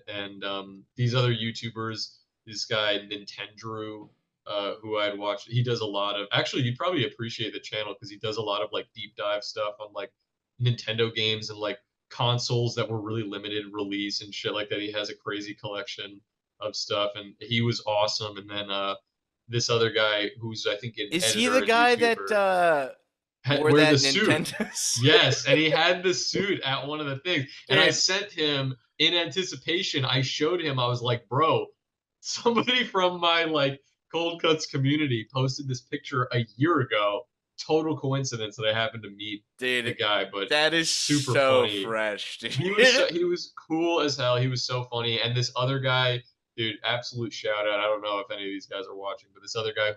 S2: these other YouTubers. This guy Nintendrew, who I'd watched, he does a lot of. Actually, you'd probably appreciate the channel because he does a lot of like deep dive stuff on like Nintendo games and like consoles that were really limited release and shit like that. He has a crazy collection of stuff, and he was awesome. And then this other guy who's I think an
S1: Is he
S2: editor
S1: the
S2: and
S1: guy that
S2: YouTuber
S1: wore
S2: wear the
S1: that
S2: suit.
S1: Nintendo suit?
S2: Yes, and he had the suit at one of the things. And I
S1: Dude,
S2: sent him in anticipation. I showed him. I was like, "Bro, somebody from my like cold cuts community posted this picture a year ago. Total coincidence that I happened to meet the
S1: dude,
S2: guy, but
S1: that is
S2: super
S1: so
S2: funny.
S1: fresh, dude.
S2: He was cool as hell. He was so funny. And this other guy, dude, absolute shout out. I don't know if any of these guys are watching, but this other guy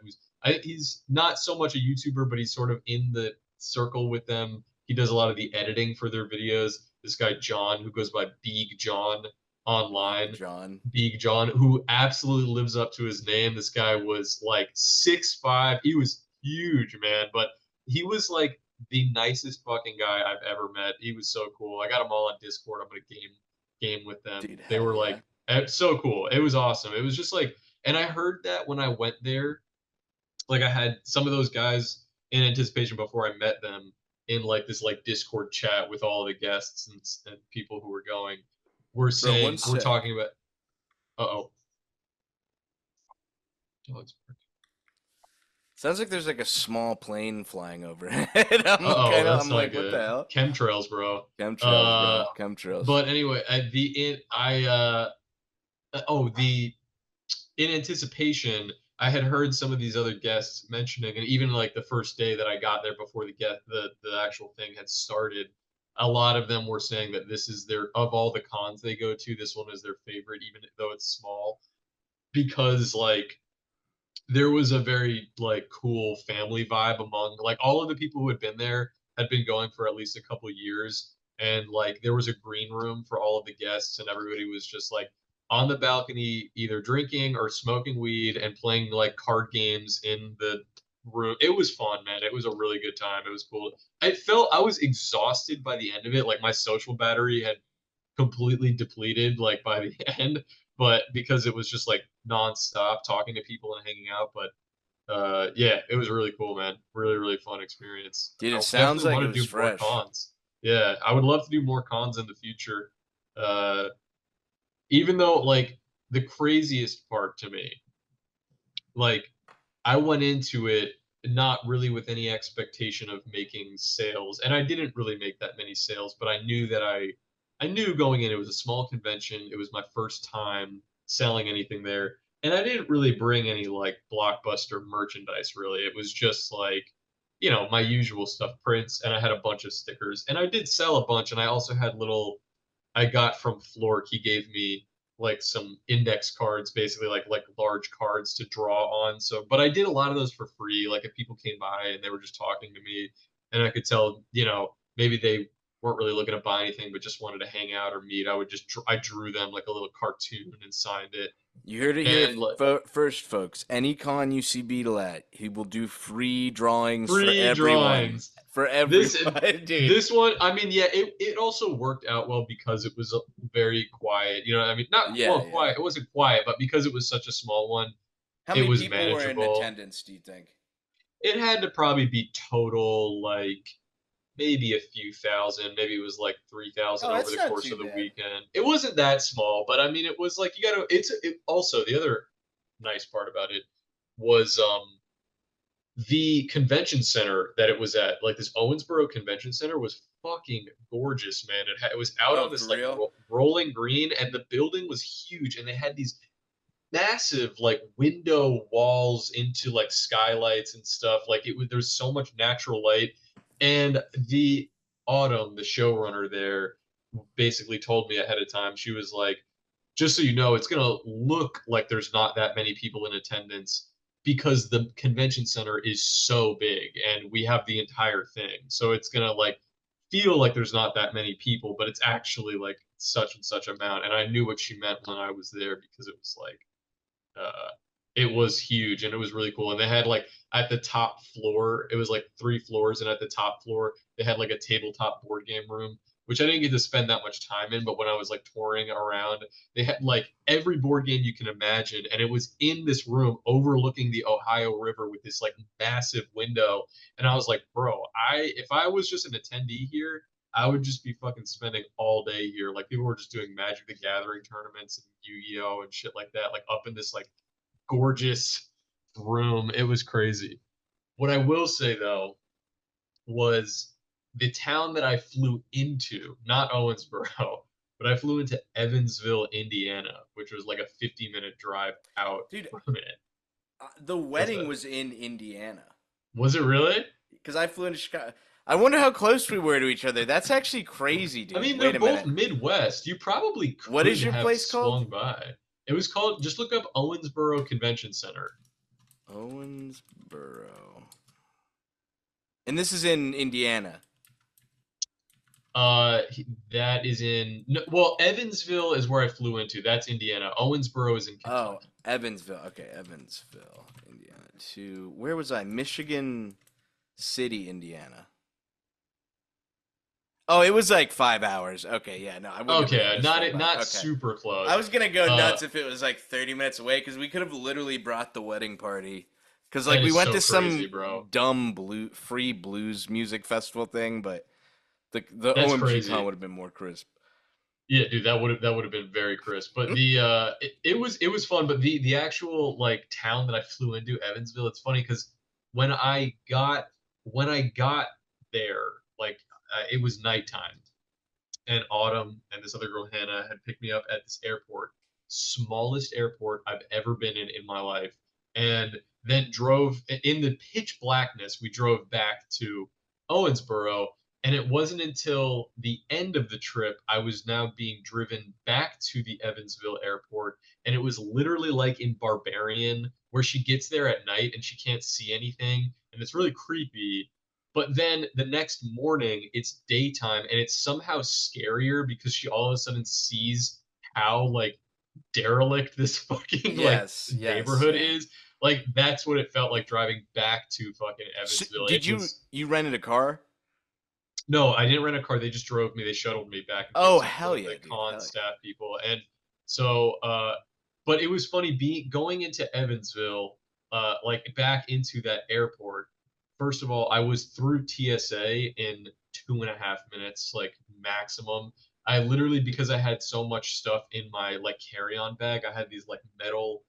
S2: he's not so much a YouTuber, but he's sort of in the circle with them. He does a lot of the editing for their videos. This guy John, who goes by Big John
S1: Big
S2: online.
S1: John.
S2: Big John, who absolutely lives up to his name. This guy was like 6'5". He was huge, man. But he was like the nicest fucking guy I've ever met. He was so cool. I got them all on Discord. I'm gonna game with them.
S1: Dude,
S2: They
S1: hell
S2: were
S1: yeah.
S2: like so cool. It was awesome. It was just like, and I heard that when I went there, like I had some of those guys in anticipation before I met them in like this like Discord chat with all the guests and people who were going. We're
S1: Bro, one
S2: saying we're
S1: sec.
S2: talking about. Uh oh, dog's.
S1: Sounds like there's like a small plane flying overhead. I'm
S2: Uh-oh,
S1: kind of,
S2: that's
S1: I'm
S2: not
S1: like, what the
S2: good.
S1: hell?
S2: Chemtrails, bro.
S1: Chemtrails, bro.
S2: Uh,
S1: Chemtrails.
S2: but anyway, at the end, the in anticipation, I had heard some of these other guests mentioning, and even like the first day that I got there before the actual thing had started, a lot of them were saying that this is their of all the cons they go to, this one is their favorite, even though it's small, because like there was a very like cool family vibe among like all of the people who had been there had been going for at least a couple years, and like there was a green room for all of the guests and everybody was just like on the balcony either drinking or smoking weed and playing like card games in the room. It was fun, man. It was a really good time. It was cool. I was exhausted by the end of it. Like my social battery had completely depleted like by the end, but because it was just like nonstop talking to people and hanging out. But yeah, it was really cool, man. Really, really fun experience.
S1: Dude,
S2: I
S1: it sounds
S2: definitely
S1: like it
S2: want to
S1: was
S2: do more
S1: fresh.
S2: cons. Yeah, I would love to do more cons in the future. Uh, even though like the craziest part to me, like I went into it not really with any expectation of making sales, and I didn't really make that many sales, but I knew that I knew going in it was a small convention. It was my first time selling anything there, and I didn't really bring any like blockbuster merchandise really. It was just like, my usual stuff, prints, and I had a bunch of stickers, and I did sell a bunch, and I also had little I got from Flork. He gave me like some index cards, basically like large cards to draw on. So, but I did a lot of those for free. Like if people came by and they were just talking to me, and I could tell, maybe they weren't really looking to buy anything, but just wanted to hang out or meet. I drew them like a little cartoon and signed it.
S1: You heard it here
S2: And like
S1: first, folks. Any con you see Beetle at, he will do free drawings for
S2: free
S1: everyone.
S2: drawings.
S1: For
S2: This
S1: everyone, dude.
S2: this one, I mean, yeah, it also worked out well because it was very quiet. You know what I mean? Not
S1: Yeah,
S2: well,
S1: yeah.
S2: quiet. It wasn't quiet, but because it was such a small one,
S1: How
S2: it
S1: many
S2: was
S1: people were in
S2: manageable.
S1: attendance, do you think?
S2: It had to probably be total like maybe a few thousand. Maybe it was like 3,000
S1: Oh,
S2: over
S1: that's
S2: the
S1: not
S2: course
S1: too
S2: of the
S1: bad.
S2: weekend. It wasn't that small, but I mean, it was like you got to. Also the other nice part about it was the convention center that it was at, like this Owensboro Convention Center, was fucking gorgeous, man. It was out
S1: Oh,
S2: on
S1: for
S2: this like
S1: real?
S2: rolling green, and the building was huge, and they had these massive like window walls into like skylights and stuff. Like there's so much natural light, and the Autumn, the showrunner there, basically told me ahead of time. She was like, just so you know, it's going to look like there's not that many people in attendance because the convention center is so big and we have the entire thing. So it's going to like feel like there's not that many people, but it's actually like such and such amount. And I knew what she meant when I was there because it was like, It was huge and it was really cool. And they had like at the top floor, it was like 3 floors, and at the top floor, they had like a tabletop board game room, which I didn't get to spend that much time in. But when I was like touring around, they had like every board game you can imagine, and it was in this room overlooking the Ohio River with this like massive window. And I was like, bro, I if I was just an attendee here, I would just be fucking spending all day here. Like people were just doing Magic the Gathering tournaments and Yu-Gi-Oh and shit like that, like up in this like gorgeous room. It was crazy. What I will say though was the town that I flew into, not Owensboro, but I flew into Evansville, Indiana, which was like a 50-minute drive out
S1: Dude,
S2: from it.
S1: the
S2: What's
S1: wedding
S2: that?
S1: was in Indiana
S2: Was it really?
S1: because I flew into Chicago. I wonder how close we were to each other. That's actually crazy,
S2: I
S1: dude.
S2: mean,
S1: Wait
S2: they're
S1: a
S2: both
S1: minute.
S2: Midwest. You probably
S1: What
S2: could
S1: is your
S2: have
S1: place called?
S2: swung by. It was called, just look up Owensboro Convention Center.
S1: Owensboro. And this is in Indiana.
S2: That is in, no, well, Evansville is where I flew into. That's Indiana. Owensboro is in
S1: Oh,
S2: Kentucky.
S1: Evansville. Okay, Evansville, Indiana. To where was I? Michigan City, Indiana. Oh, it was like 5 hours. Okay, yeah, no, I wouldn't have been able
S2: Okay,
S1: to swing
S2: not
S1: by.
S2: not
S1: Okay.
S2: super
S1: I
S2: close.
S1: was gonna go
S2: Uh,
S1: nuts if it was like 30 minutes away because we could have literally brought the wedding party. Because like
S2: that
S1: we
S2: is
S1: went
S2: so
S1: to
S2: crazy,
S1: some
S2: bro.
S1: dumb free blues music festival thing, but the
S2: That's
S1: OMG con
S2: crazy.
S1: would have been more crisp.
S2: Yeah, dude, that would have been very crisp. But it was fun. But the actual like town that I flew into, Evansville, it's funny because when I got when I got there, like it was nighttime, and Autumn and this other girl Hannah had picked me up at this airport, smallest airport I've ever been in my life, and then drove in the pitch blackness. We drove back to Owensboro, and it wasn't until the end of the trip I was now being driven back to the Evansville airport, and it was literally like in Barbarian, where she gets there at night and she can't see anything, and it's really creepy. But then the next morning, it's daytime, and it's somehow scarier because she all of a sudden sees how like derelict this fucking like
S1: Yes, yes,
S2: neighborhood
S1: yeah.
S2: is. Like that's what it felt like driving back to fucking
S1: So,
S2: Evansville. It
S1: did
S2: was
S1: you rented a car?
S2: no, I didn't rent a car. They just drove me. They shuttled me back and forth.
S1: Oh
S2: It's like one
S1: hell
S2: of the
S1: yeah, dude,
S2: con
S1: hell yeah.
S2: staff people. And so, but it was funny being going into Evansville, like back into that airport. First of all, I was through TSA in 2.5 minutes, like maximum. I literally, because I had so much stuff in my like carry-on bag, I had these like metal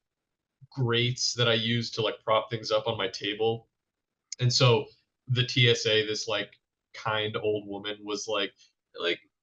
S2: grates that I used to like prop things up on my table. And so the TSA, this like kind old woman was like,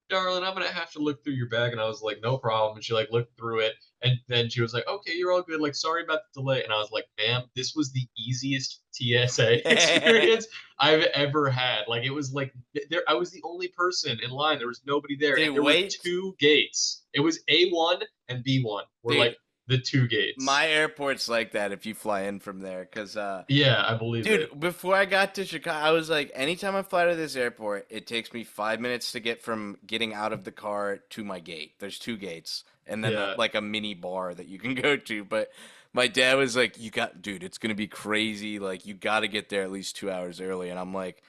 S2: darling, I'm gonna have to look through your bag. And I was like, no problem. And she like looked through it. And then she was like, okay, you're all good. Like, sorry about the delay. And I was like, ma'am, this was the easiest TSA experience I've ever had. Like, it was like there, I was the only person in line. There was nobody there. And
S1: Dude,
S2: there were
S1: wait,
S2: 2 gates. It was A1 and B1 were
S1: dude.
S2: like the 2 gates.
S1: My airport's like that if you fly in from there, cause
S2: Yeah, I believe it.
S1: dude, before I got to Chicago, I was like, anytime I fly to this airport, it takes me 5 minutes to get from getting out of the car to my gate. There's two gates, and then
S2: Yeah.
S1: like a mini bar that you can go to. But my dad was like, "You got, dude, it's gonna be crazy. Like, you got to get there at least 2 hours early." And I'm like,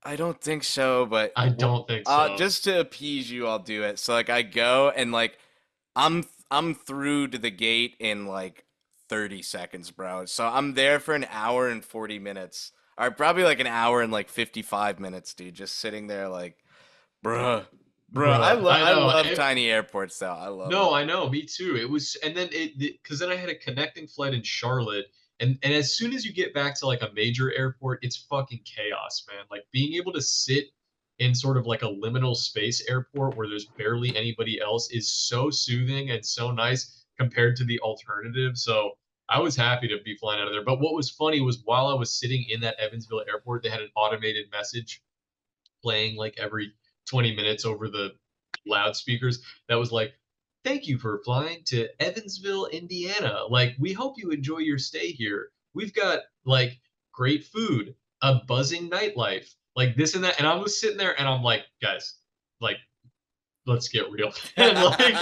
S1: "I don't think so, but
S2: I don't think so.
S1: just to appease you, I'll do it." So like, I go and like I'm through to the gate in like 30 seconds, bro. So I'm there for an hour and 40 minutes. Or probably like an hour and like 55 minutes, dude. Just sitting there like, bruh. Bruh.
S2: Bruh, I
S1: I
S2: know.
S1: love tiny airports though. I love them.
S2: No, I know. Me too. It was, and then because then I had a connecting flight in Charlotte, and as soon as you get back to like a major airport, it's fucking chaos, man. Like being able to sit in sort of like a liminal space airport where there's barely anybody else is so soothing and so nice compared to the alternative. So I was happy to be flying out of there. But what was funny was while I was sitting in that Evansville airport, they had an automated message playing like every 20 minutes over the loudspeakers that was like, thank you for flying to Evansville, Indiana. Like, we hope you enjoy your stay here. We've got like great food, a buzzing nightlife, like this and that. And I was sitting there and I'm like, guys, like, let's get real. And like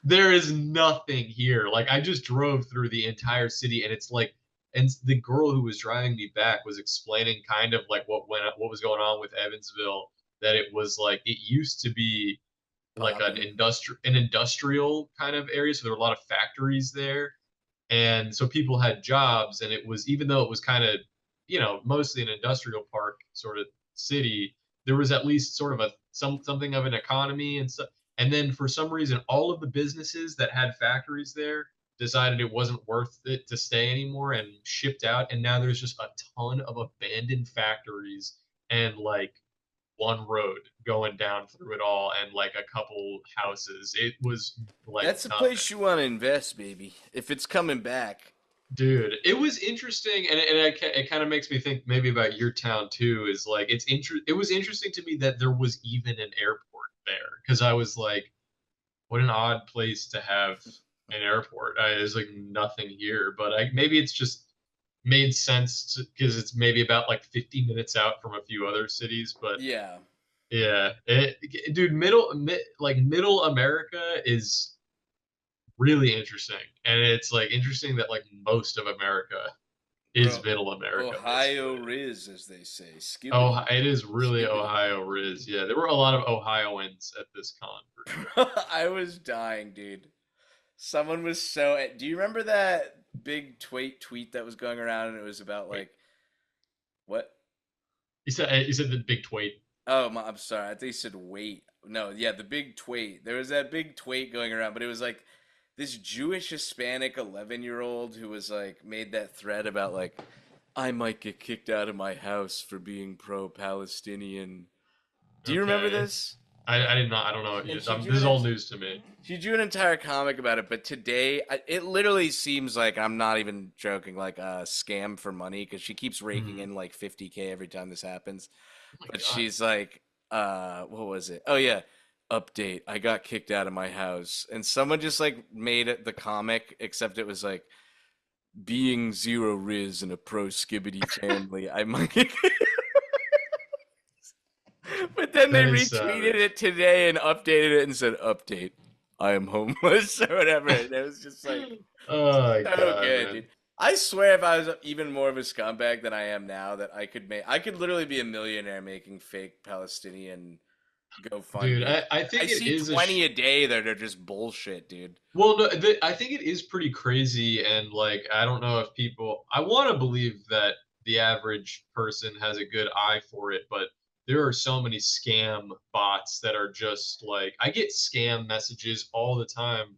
S2: there is nothing here. Like I just drove through the entire city and it's like and the girl who was driving me back was explaining kind of like what was going on with Evansville, that it was like it used to be like
S1: Popping.
S2: an industrial kind of area, so there were a lot of factories there, and so people had jobs, and it was, even though it was kind of, mostly an industrial park sort of city, there was at least sort of something of an economy and stuff. And then for some reason all of the businesses that had factories there decided it wasn't worth it to stay anymore and shipped out, and now there's just a ton of abandoned factories and like one road going down through it all and like a couple houses. It was like
S1: That's a
S2: nothing.
S1: place you want to invest, baby. If it's coming back.
S2: Dude, it was interesting, and it kind of makes me think maybe about your town too. Is like it was interesting to me that there was even an airport there, because I was like, what an odd place to have an airport. There's like nothing here, but maybe it's just made sense because it's maybe about like 50 minutes out from a few other cities. But
S1: Yeah.
S2: yeah, dude, like middle America is really interesting, and it's like interesting that like most of America is
S1: Bro,
S2: middle America,
S1: Ohio
S2: basically.
S1: Riz, as they say.
S2: Oh,
S1: Skibbity.
S2: it is really
S1: Skibbity.
S2: Ohio Riz. Yeah, there were a lot of Ohioans at this con for sure.
S1: I was dying, dude. Someone was so. Do you remember that big tweet that was going around and it was about
S2: Wait,
S1: like what?
S2: you said the big twait.
S1: Oh, I'm sorry. I think you said wait. No, yeah, the big tweet. There was that big tweet going around, but it was like this Jewish Hispanic 11-year-old who was like made that thread about like I might get kicked out of my house for being pro-Palestinian. Do you remember
S2: Okay,
S1: this?
S2: I did not. I don't know.
S1: And
S2: This is all news to me.
S1: she drew an entire comic about it, but today it literally seems like I'm not even joking, like a scam for money because she keeps raking
S2: Hmm.
S1: in like 50K every time this happens.
S2: Oh my
S1: But
S2: God,
S1: she's like, what was it? Oh yeah, update. I got kicked out of my house, and someone just like made it the comic, except it was like being zero Riz in a pro skibbity family. I might. But then they
S2: that is
S1: retweeted
S2: savage.
S1: it today and updated it and said, "Update, I am homeless," or whatever. And it was just like
S2: Oh my
S1: so
S2: God,
S1: good,
S2: man.
S1: dude. I swear, if I was even more of a scumbag than I am now, that I could literally be a millionaire making fake Palestinian
S2: Dude,
S1: GoFundMe.
S2: I
S1: I
S2: think it
S1: see
S2: is
S1: 20 a day that are just bullshit, dude.
S2: well, no, I think it is pretty crazy, and like I don't know if people. I want to believe that the average person has a good eye for it, but there are so many scam bots that are just like I get scam messages all the time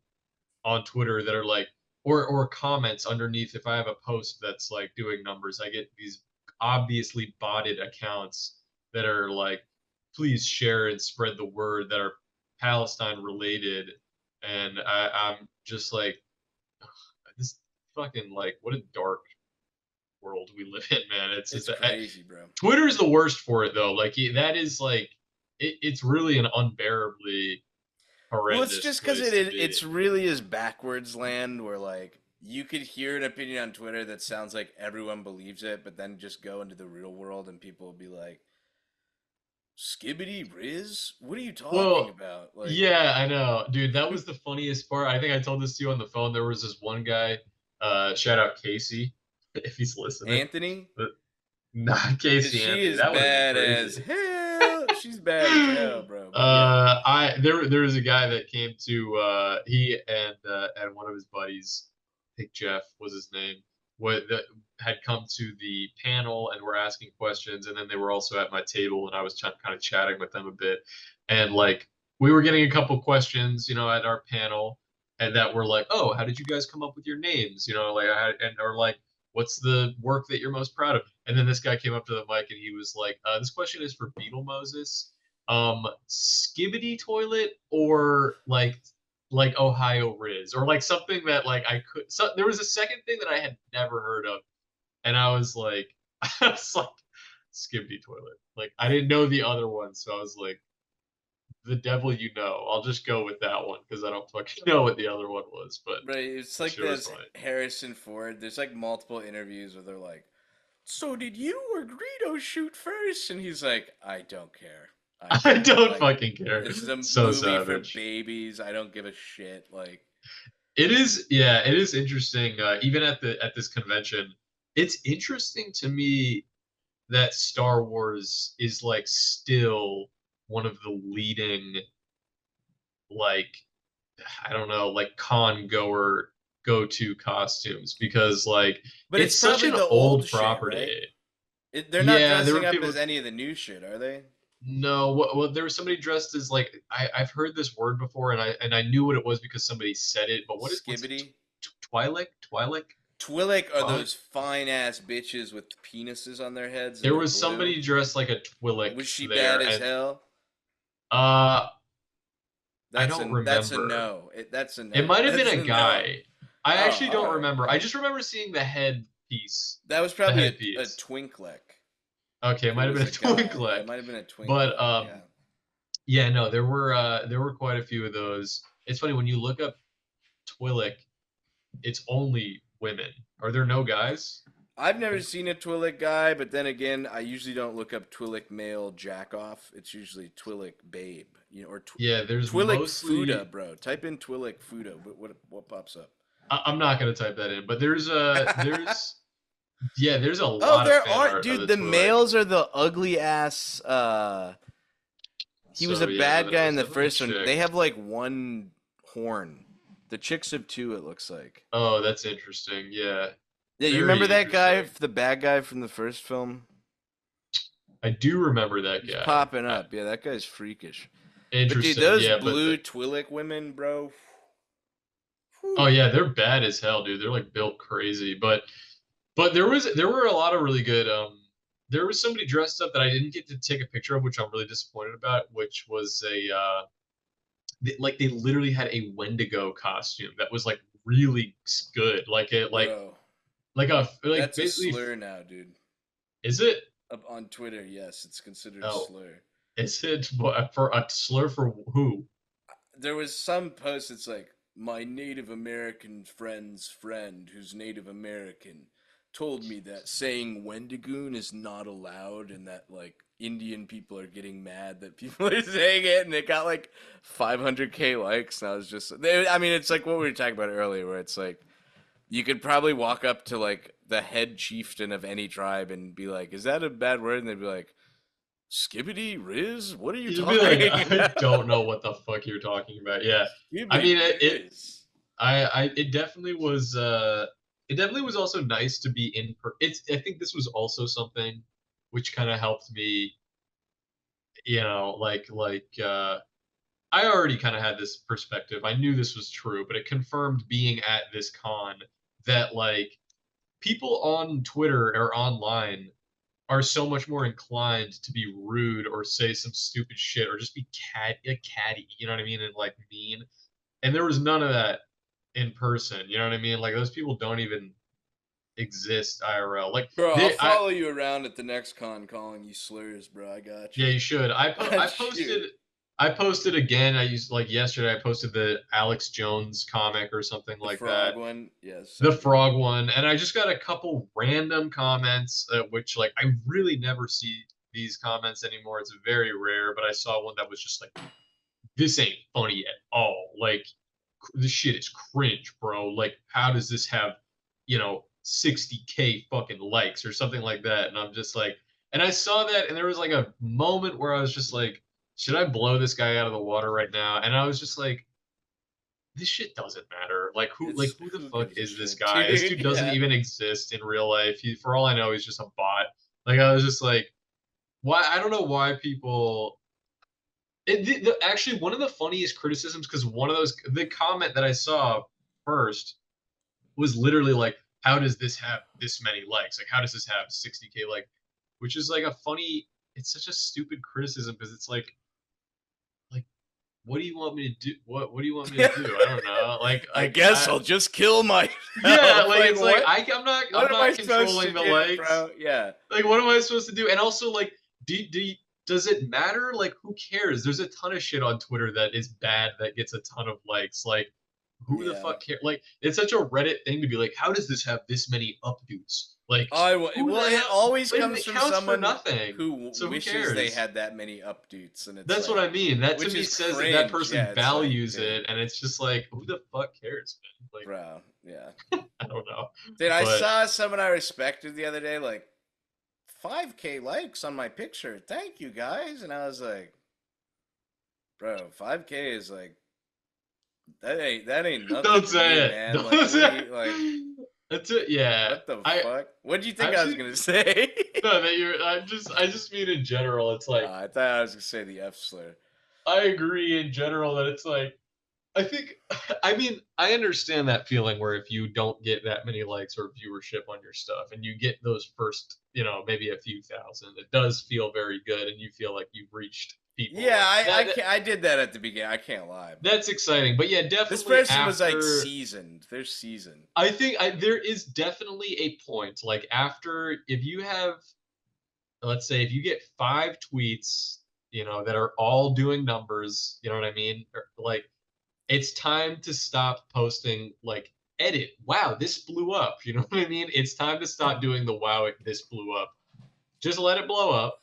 S2: on Twitter that are like, or comments underneath if I have a post that's like doing numbers. I get these obviously botted accounts that are like, please share and spread the word, that are Palestine related, and I'm just like, this fucking like what a dark world we live in, man. It's just
S1: It's
S2: that
S1: crazy, bro.
S2: Twitter is the worst for it though. Like that is like it's really an unbearably
S1: Well, it's
S2: horrendous
S1: just because
S2: place to be.
S1: it's really is backwards land where like you could hear an opinion on Twitter that sounds like everyone believes it, but then just go into the real world and people will be like, "Skibbity Riz, what are you talking
S2: Well,
S1: about?" Like
S2: yeah, I know, dude. That was the funniest part. I think I told this to you on the phone. There was this one guy, shout out Casey, if he's listening.
S1: Anthony,
S2: But not
S1: because
S2: Casey
S1: she
S2: Anthony.
S1: is
S2: That would have been
S1: bad as
S2: crazy.
S1: hell. She's bad as hell, bro. But yeah,
S2: There was a guy that came to he and one of his buddies, I think Jeff was his name, what that had come to the panel and were asking questions, and then they were also at my table, and I was kind of chatting with them a bit, and like we were getting a couple questions, at our panel, and that were like, oh, how did you guys come up with your names, like, and or like, what's the work that you're most proud of? And then this guy came up to the mic and he was like, this question is for Beetle Moses. Skibbity toilet or like Ohio Riz or like something that like I could. So there was a second thing that I had never heard of, and I was like, I was like, Skibbity toilet. Like I didn't know the other one, so I was like, the devil you know. I'll just go with that one because I don't fucking know what the other one was, but
S1: right. It's
S2: that
S1: like
S2: shit was
S1: this
S2: funny.
S1: Harrison Ford. There's like multiple interviews where they're like, "So did you or Greedo shoot first?" And he's like, "I don't care." I
S2: I
S1: don't.
S2: don't
S1: Like,
S2: fucking care.
S1: this is a
S2: So
S1: movie for
S2: savage.
S1: babies. I don't give a shit. Like,
S2: It is, yeah, it is interesting. Even at this convention, it's interesting to me that Star Wars is like still one of the leading, like, I don't know, like con goer go to costumes because like
S1: but it's
S2: it's such
S1: probably
S2: an
S1: the old
S2: old
S1: shit,
S2: property.
S1: right? They're not
S2: Yeah, there
S1: dressing
S2: were
S1: up
S2: people.
S1: as any of the new shit, are they?
S2: No, well, there was somebody dressed as like I've heard this word before, and I knew what it was because somebody said it. But what's it?
S1: Skibbity.
S2: Twi'lek? Twi'lek?
S1: Twi'lek are
S2: Twi'lek?
S1: those fine ass bitches with penises on their heads that
S2: There
S1: are
S2: was
S1: blue.
S2: somebody dressed like a Twi'lek
S1: Was she bad
S2: there,
S1: as
S2: and
S1: hell?
S2: uh, I
S1: That's
S2: don't
S1: a
S2: remember.
S1: no. That's a
S2: It
S1: no.
S2: might have been
S1: That's
S2: a
S1: a no.
S2: guy. I
S1: Oh,
S2: actually
S1: all
S2: don't
S1: right.
S2: remember. I just remember seeing the headpiece.
S1: That was
S2: The
S1: probably a
S2: headpiece.
S1: Twinklet.
S2: Okay, it
S1: If it
S2: might have
S1: was
S2: been a
S1: a guy, yeah, it
S2: Twi'lek.
S1: might have been a
S2: But
S1: Twinklet. Yeah.
S2: yeah, no, there were quite a few of those. It's funny when you look up Twi'lek, it's only women. Are there no guys?
S1: I've never seen a Twi'lek guy, but then again, I usually don't look up Twi'lek male jack off. It's usually Twi'lek babe, or
S2: Yeah, there's
S1: Twi'lek Fuda,
S2: mostly.
S1: bro. Type in Twi'lek Fuda. What pops up?
S2: I'm not gonna type that in, but there's yeah, there's a
S1: Oh,
S2: lot of
S1: there
S2: fan
S1: are,
S2: art of the
S1: dude. The
S2: Twi'lek.
S1: males are the ugly ass. He was a
S2: So yeah, no,
S1: bad
S2: that
S1: guy
S2: was
S1: in the
S2: definitely a
S1: first one. They
S2: chick.
S1: have like one horn. The chicks have two. It looks like.
S2: Oh, that's interesting. Yeah,
S1: Yeah, you remember
S2: very
S1: that guy,
S2: interesting.
S1: the bad guy from the first film?
S2: I do remember that
S1: He's
S2: guy.
S1: popping up. Yeah, that guy's freakish. But dude,
S2: Interesting.
S1: those
S2: Yeah, but
S1: blue Twi'lek women, bro.
S2: oh
S1: Whew.
S2: yeah, they're bad as hell, dude. They're like built crazy. But there were a lot of really good. There was somebody dressed up that I didn't get to take a picture of, which I'm really disappointed about. Which was like they literally had a Wendigo costume that was like really good.
S1: Bro,
S2: Like
S1: that's a
S2: basically,
S1: slur now, dude.
S2: is it?
S1: Up on Twitter, yes, it's considered a
S2: Oh,
S1: slur.
S2: is it for a slur for who?
S1: There was some post that's like, my Native American friend's friend who's Native American told me that saying Wendigoon is not allowed and that like Indian people are getting mad that people are saying it and it got like 500K likes and I was just I mean it's like what we were talking about earlier where it's like you could probably walk up to like the head chieftain of any tribe and be like, is that a bad word? And they'd be like, Skibbity Riz? What are you
S2: You'd be like,
S1: talking
S2: I
S1: about?
S2: don't know what the fuck you're talking about. Yeah, I
S1: Skibbity
S2: mean
S1: Riz.
S2: it definitely was also nice to be it's I think this was also something which kind of helped me, you know, I already kind of had this perspective. I knew this was true, but it confirmed being at this con that like people on Twitter or online are so much more inclined to be rude or say some stupid shit or just be catty, you know what I mean, and like mean. And there was none of that in person, you know what I mean? Like those people don't even exist IRL. Like
S1: Bro, I'll
S2: they, I
S1: follow you around at the next con calling you slurs, bro. I got
S2: yeah,
S1: you.
S2: you should.
S1: Shoot.
S2: I posted again. I used like yesterday. I posted the Alex Jones comic or something
S1: The
S2: like
S1: frog
S2: that.
S1: one? Yeah, so
S2: The
S1: good.
S2: frog one, and I just got a couple random comments, which like I really never see these comments anymore. It's very rare, but I saw one that was just like, "This ain't funny at all. Like, this shit is cringe, bro. Like, how does this have, 60K fucking likes or something like that?" And I'm just like, and I saw that, and there was like a moment where I was just like, should I blow this guy out of the water right now? And I was just like, this shit doesn't matter.
S1: It's
S2: Who the
S1: who
S2: fuck
S1: gives a
S2: is this
S1: shit,
S2: guy? This
S1: dude.
S2: dude doesn't
S1: Yeah.
S2: even exist in real life. For all I know, he's just a bot. Like I was just like, why? I don't know why people. Actually, one of the funniest criticisms, because one of those, the comment that I saw first was literally like, how does this have this many likes? Like, how does this have 60K like? Which is like a funny. It's such a stupid criticism because it's like what do you want me to do? What do you want me to do? I don't know.
S1: I guess I'll just kill
S2: Yeah,
S1: myself.
S2: like
S1: Like
S2: it's like
S1: what?
S2: I'm
S1: What am I
S2: not
S1: supposed to
S2: controlling the
S1: do,
S2: likes.
S1: bro? Yeah.
S2: Like what am I supposed to do? And also like does it matter? Like who cares? There's a ton of shit on Twitter that is bad that gets a ton of likes. Like who the
S1: Yeah.
S2: fuck care? Like, it's such a Reddit thing to be like, how does this have this many updates? Like, who
S1: Well,
S2: the
S1: it
S2: hell?
S1: always
S2: But
S1: comes
S2: it
S1: from
S2: counts for
S1: someone
S2: nothing.
S1: who
S2: So who
S1: wishes they
S2: cares?
S1: had that many updates, and it's
S2: That's what
S1: like,
S2: I mean. That to
S1: which
S2: me
S1: is
S2: says that that
S1: cringe.
S2: person
S1: Yeah, it's like,
S2: values
S1: dude,
S2: it, and it's just like, who the fuck cares, man? Like,
S1: bro, yeah.
S2: I don't know.
S1: Dude, I
S2: But
S1: saw someone I respected the other day, like 5K likes on my picture. Thank you guys, and I was like, bro, 5K is like that ain't nothing
S2: don't
S1: to me,
S2: say it.
S1: man. Like,
S2: Don't
S1: what do
S2: say
S1: you like?
S2: it. That's it. Yeah.
S1: What the
S2: I
S1: fuck? What do you think
S2: I've
S1: I was
S2: seen
S1: gonna say?
S2: no that you're I just mean in general, it's like
S1: I thought I was gonna say the F slur.
S2: I agree in general that it's like I think I mean I understand that feeling where if you don't get that many likes or viewership on your stuff and you get those first, maybe a few thousand, it does feel very good and you feel like you've reached people
S1: Yeah,
S2: and
S1: I did that at the beginning. I can't lie, but
S2: that's exciting. But yeah,
S1: this
S2: definitely
S1: person was like
S2: after
S1: seasoned. They're seasoned.
S2: I think there is definitely a point like after if you have let's say if you get 5 tweets, that are all doing numbers, you know what I mean? Like it's time to stop posting like edit. Wow, this blew up. You know what I mean? It's time to stop doing the wow this blew up. Just let it blow up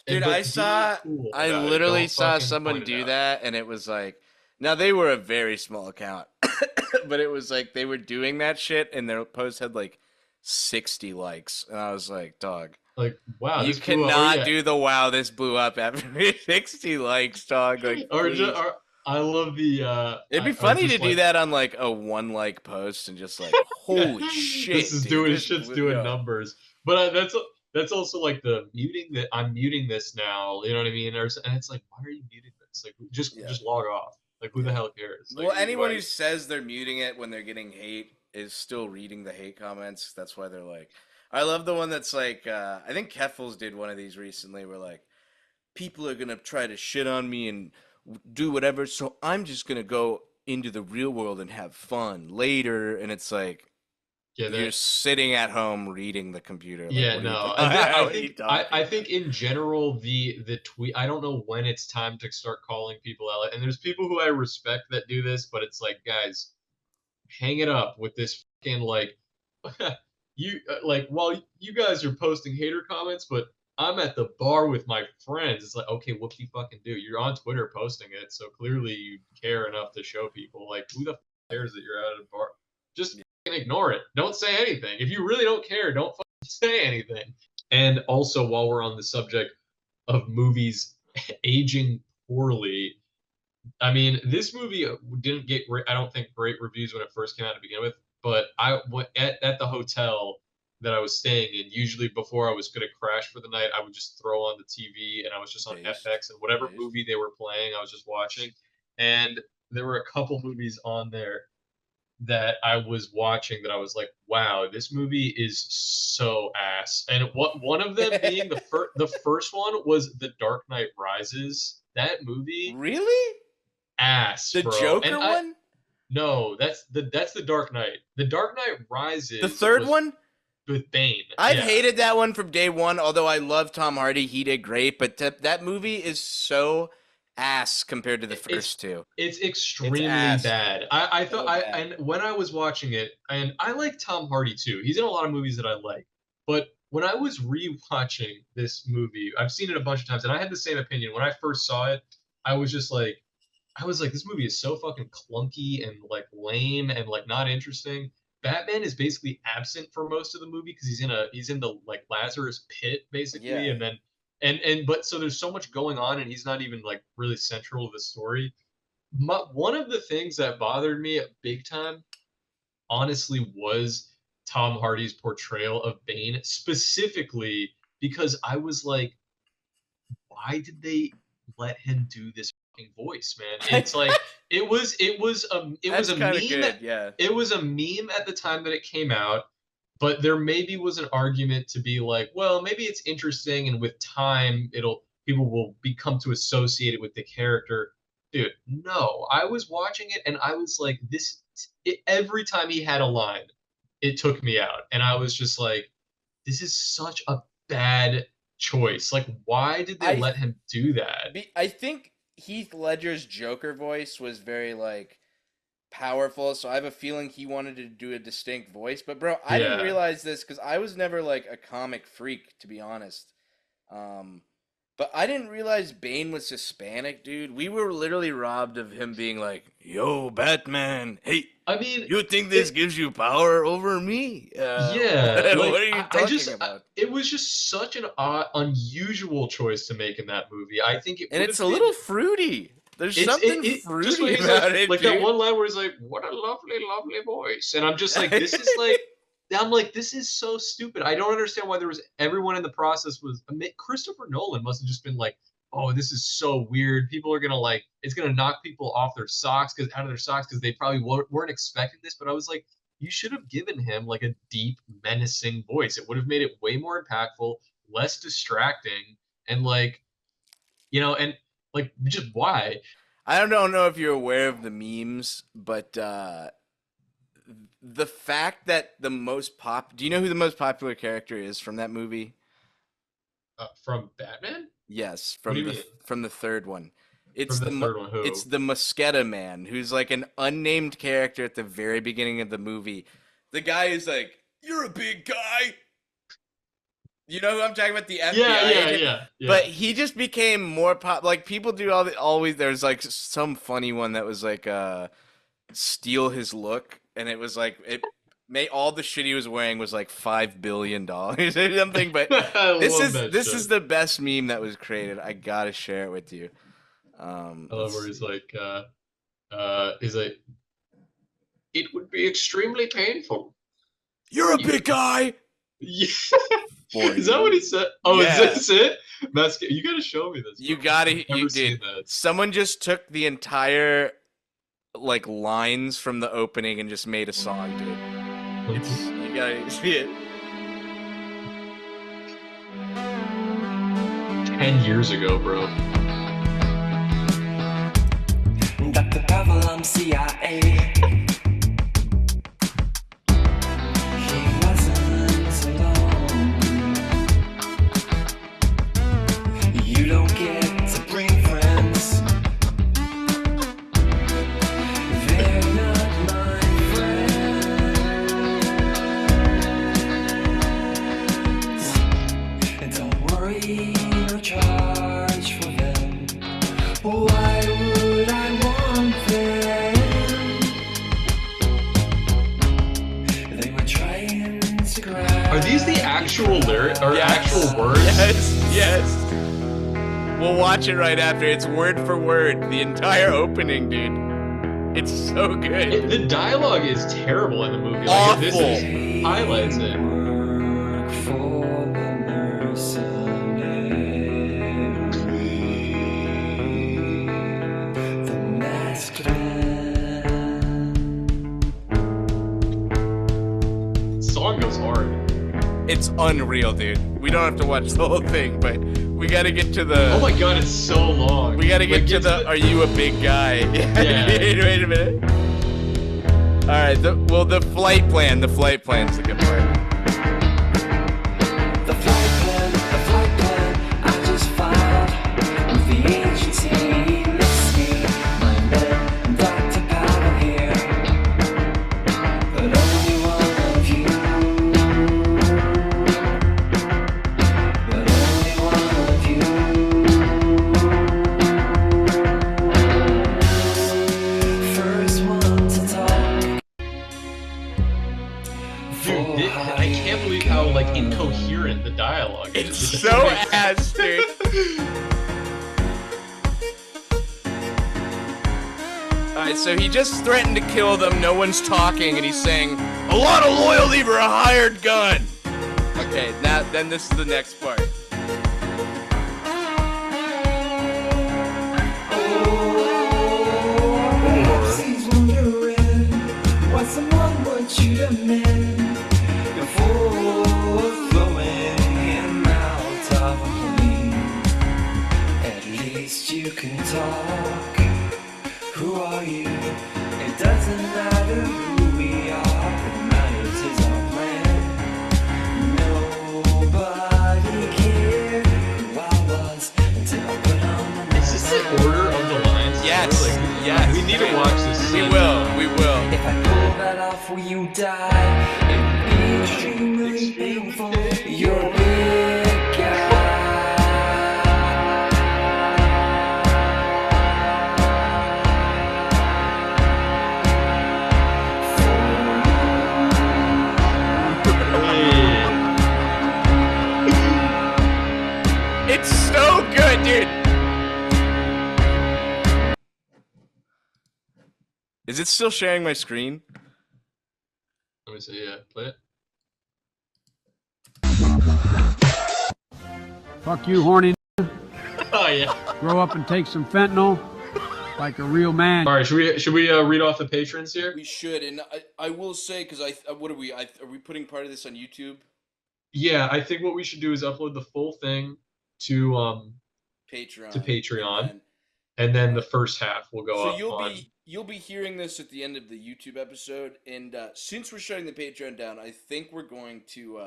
S2: and
S1: Dude, I
S2: but be
S1: saw
S2: cool
S1: I
S2: about it.
S1: literally
S2: Don't
S1: saw
S2: fucking
S1: someone
S2: point it
S1: do
S2: out.
S1: that and it was like now they were a very small account. But it was like they were doing that shit and their post had like 60 likes. And I was like, dog,
S2: Like, wow,
S1: you
S2: this blew up. Or
S1: cannot
S2: yeah,
S1: do the wow this blew up after 60 likes, dog. Like,
S2: or just
S1: please.
S2: or I love the
S1: It'd be
S2: or
S1: funny to
S2: just
S1: do
S2: like
S1: that on like a one like post and just like, holy
S2: this
S1: shit,
S2: is
S1: dude.
S2: doing
S1: This
S2: shit's
S1: blew,
S2: doing
S1: yo.
S2: numbers. But that's also like the muting that I'm muting this now. You know what I mean? And it's like, why are you muting this? Like, just
S1: Yeah.
S2: just log off. Like, who the
S1: Yeah.
S2: hell cares? Like,
S1: Well, anyone
S2: why?
S1: who says they're muting it when they're getting hate is still reading the hate comments. That's why they're like, I love the one that's like, I think Keffels did one of these recently where like, people are gonna try to shit on me and do whatever, so I'm just gonna go into the real world and have fun later. And it's like,
S2: Yeah,
S1: you're
S2: that.
S1: sitting at home reading the computer. Like,
S2: Yeah,
S1: what are you,
S2: no. I
S1: what are you
S2: think
S1: talking
S2: I
S1: about?
S2: think in general the tweet. I don't know when it's time to start calling people out. And there's people who I respect that do this, but it's like, guys, hang it up with this fucking like you like while you guys are posting hater comments, but I'm at the bar with my friends. It's like, okay, what do you fucking do? You're on Twitter posting it, so clearly you care enough to show people. Like, who the fuck cares that you're at a bar? Just fucking ignore it. Don't say anything. If you really don't care, don't fucking say anything. And also, while we're on the subject of movies aging poorly, I mean, this movie didn't get, I don't think, great reviews when it first came out to begin with. But I went at the hotel that I was staying in. Usually, before I was going to crash for the night, I would just throw on the TV and I was just on
S1: Based.
S2: FX and whatever
S1: Based.
S2: movie they were playing, I was just watching. And there were a couple movies on there that I was watching that I was like, wow, this movie is so ass. And what one of them being the first one was The Dark Knight Rises. That movie
S1: Really?
S2: ass,
S1: The
S2: bro. And
S1: Joker
S2: I
S1: one?
S2: no, that's the Dark Knight. The Dark Knight
S1: The
S2: Rises
S1: third
S2: was
S1: one?
S2: with Bane.
S1: I've
S2: Yeah.
S1: hated that one from day one, although I love Tom Hardy. He did great, but that movie is so ass compared to the
S2: It's
S1: first two.
S2: it's
S1: It's
S2: extremely
S1: ass, dude.
S2: bad. I thought
S1: So
S2: I
S1: bad.
S2: and when I was watching it, and I like Tom Hardy too. He's in a lot of movies that I like. But when I was rewatching this movie, I've seen it a bunch of times, and I had the same opinion. When I first saw it, I was just like, this movie is so fucking clunky and like lame and like not interesting. Batman is basically absent for most of the movie because he's in the like Lazarus pit basically,
S1: Yeah.
S2: and then and but so there's so much going on and he's not even like really central to the story. One of the things that bothered me big time, honestly, was Tom Hardy's portrayal of Bane, specifically because I was like, why did they let him do this fucking voice, man? It's like it was
S1: That's
S2: a
S1: kind of
S2: meme.
S1: good. Yeah.
S2: It was a meme at the time that it came out, but there maybe was an argument to be like, well, maybe it's interesting, and with time, it'll people will become to associate it with the character. Dude, no, I was watching it and I was like, every time he had a line, it took me out, and I was just like, this is such a bad choice. Like, why did they
S1: I
S2: let him do that?
S1: I think Heath Ledger's Joker voice was very like powerful, so I have a feeling he wanted to do a distinct voice. But bro, I didn't
S2: Yeah.
S1: realize this because I was never like a comic freak, to be honest. Um, but I didn't realize Bane was Hispanic, dude. We were literally robbed of him being like, "Yo, Batman, hey,
S2: I mean,
S1: you think this
S2: it,
S1: gives you power over me?
S2: yeah,
S1: What
S2: like
S1: are you talking about?"
S2: it was just such an odd, unusual choice to make in that movie. I think it
S1: And
S2: would
S1: it's
S2: have
S1: a
S2: been.
S1: little fruity. There's something
S2: It just when
S1: fruity
S2: he's like
S1: about it,
S2: that
S1: dude.
S2: one line where he's like, "What a lovely, lovely voice," and I'm just like, this is like, I'm like, this is so stupid. I don't understand why there was everyone in the process was. I mean, Christopher Nolan must have just been like, "Oh, this is so weird. People are gonna like, it's gonna knock people off their socks because out of their socks because they probably weren't expecting this." But I was like, you should have given him like a deep, menacing voice. It would have made it way more impactful, less distracting, and like, and like just why?
S1: I don't know if you're aware of the memes, but the fact that the most pop do you know who the most popular character is from that movie?
S2: From Batman?
S1: Yes,
S2: What do you mean?
S1: from the third one.
S2: From the third one,
S1: It's
S2: who?
S1: the Mosqueda Man, who's like an unnamed character at the very beginning of the movie. The guy is like, "You're a big guy." You know who I'm talking about? The
S2: Yeah,
S1: FBI
S2: yeah,
S1: agent.
S2: yeah,
S1: But
S2: yeah.
S1: he just became more pop. Like people do always. There's like some funny one that was like steal his look, and it was like it made all the shit he was wearing was like $5 billion or something. But
S2: I love that
S1: this
S2: shit.
S1: is the best meme that was created. I gotta share it with you.
S2: I love
S1: Let's
S2: where
S1: see.
S2: he's like, it would be extremely painful
S1: You're
S2: for
S1: a
S2: you.
S1: big guy
S2: Yeah.
S1: for
S2: Is that what
S1: you.
S2: he said? Oh, is
S1: Yeah,
S2: this it? You gotta show me this,
S1: you
S2: bro.
S1: got
S2: I've
S1: to
S2: never
S1: You
S2: seen
S1: did.
S2: that.
S1: Someone just took the entire like lines from the opening and just made a song, dude. It's you gotta see it.
S2: 10 years ago, bro.
S3: Dr. Pavel, CIA. He wasn't alone. You don't get to bring friends. They're not my friends. And don't worry, no charge for them. Why would I want them? They were trying to grab.
S2: Are these the actual lyric or
S1: Yes.
S2: actual words?
S1: Yes. We'll watch it right after. It's word for word, the entire opening, dude. It's so good.
S2: The dialogue is terrible in the movie. Like this
S1: Awful.
S2: highlights it.
S3: Work for the mercenary. The masked man.
S2: Song goes hard.
S1: It's unreal, dude. We don't have to watch the whole thing, but we gotta get to the.
S2: Oh my god, it's so long.
S1: We gotta get
S2: Like,
S1: to the. Are you a big guy?
S2: Yeah.
S1: Wait a minute. All right. The flight plan. The flight plan's the good part.
S3: The flight plan, I just filed with the agency. Miss me, my man, Dr. Pavel here. But only one of you. But only one of you. First one to talk.
S2: Dude, I can't believe how like incoherent the dialogue is.
S1: It's so ass, dude. Alright, so he just threatened to kill them, no one's talking, and he's saying, "A lot of loyalty for a hired gun!" Okay, then this is the next part.
S3: He's wondering what someone would you demand before throwing him out of a plane. At least you can talk. Who are you? It doesn't matter who we are. What matters is our plan. Nobody cared who I was until I put on the
S2: Is this the order of the lines?
S1: Yes.
S2: Like,
S1: Yes.
S2: We need to watch this
S1: We
S2: scene.
S1: will. We will.
S3: If I pull that off, will you die? It'd be extremely painful. You're a big guy.
S1: It's so good, dude. Is it still sharing my screen?
S2: Let me see. Yeah, play it.
S4: Fuck you, horny.
S2: Oh yeah.
S4: Grow up and take some fentanyl like a real man.
S2: All right, should we read off the patrons here?
S1: We should, and I will say, because what are we? Are we putting part of this on YouTube?
S2: Yeah, I think what we should do is upload the full thing to Patreon, and then the first half will go
S1: So
S2: up
S1: you'll be hearing this at the end of the YouTube episode, and since we're shutting the Patreon down, I think we're going to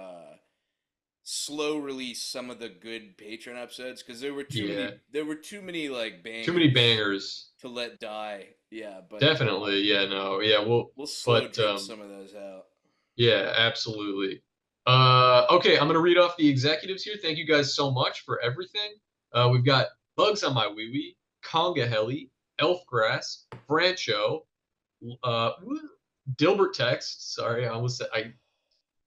S1: slow release some of the good Patreon episodes because there were too many like bangers.
S2: Too many bangers
S1: to let die. Yeah, but
S2: definitely. Yeah, no, yeah,
S1: we'll slow drip some of those out.
S2: Yeah, absolutely. Okay, I'm gonna read off the executives here. Thank you guys so much for everything. We've got Bugs on My Wee Wee, Conga Heli, Elfgrass, Brancho, Dilbert Text. Sorry, I almost said it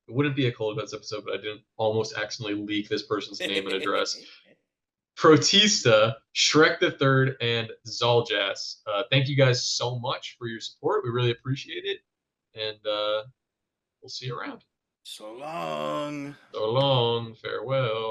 S2: wouldn't be a Cold Cuts episode, but I didn't almost accidentally leak this person's name and address. Protista, Shrek the Third, and Zaljas. Thank you guys so much for your support. We really appreciate it, and we'll see you around.
S1: So long.
S2: So long. Farewell.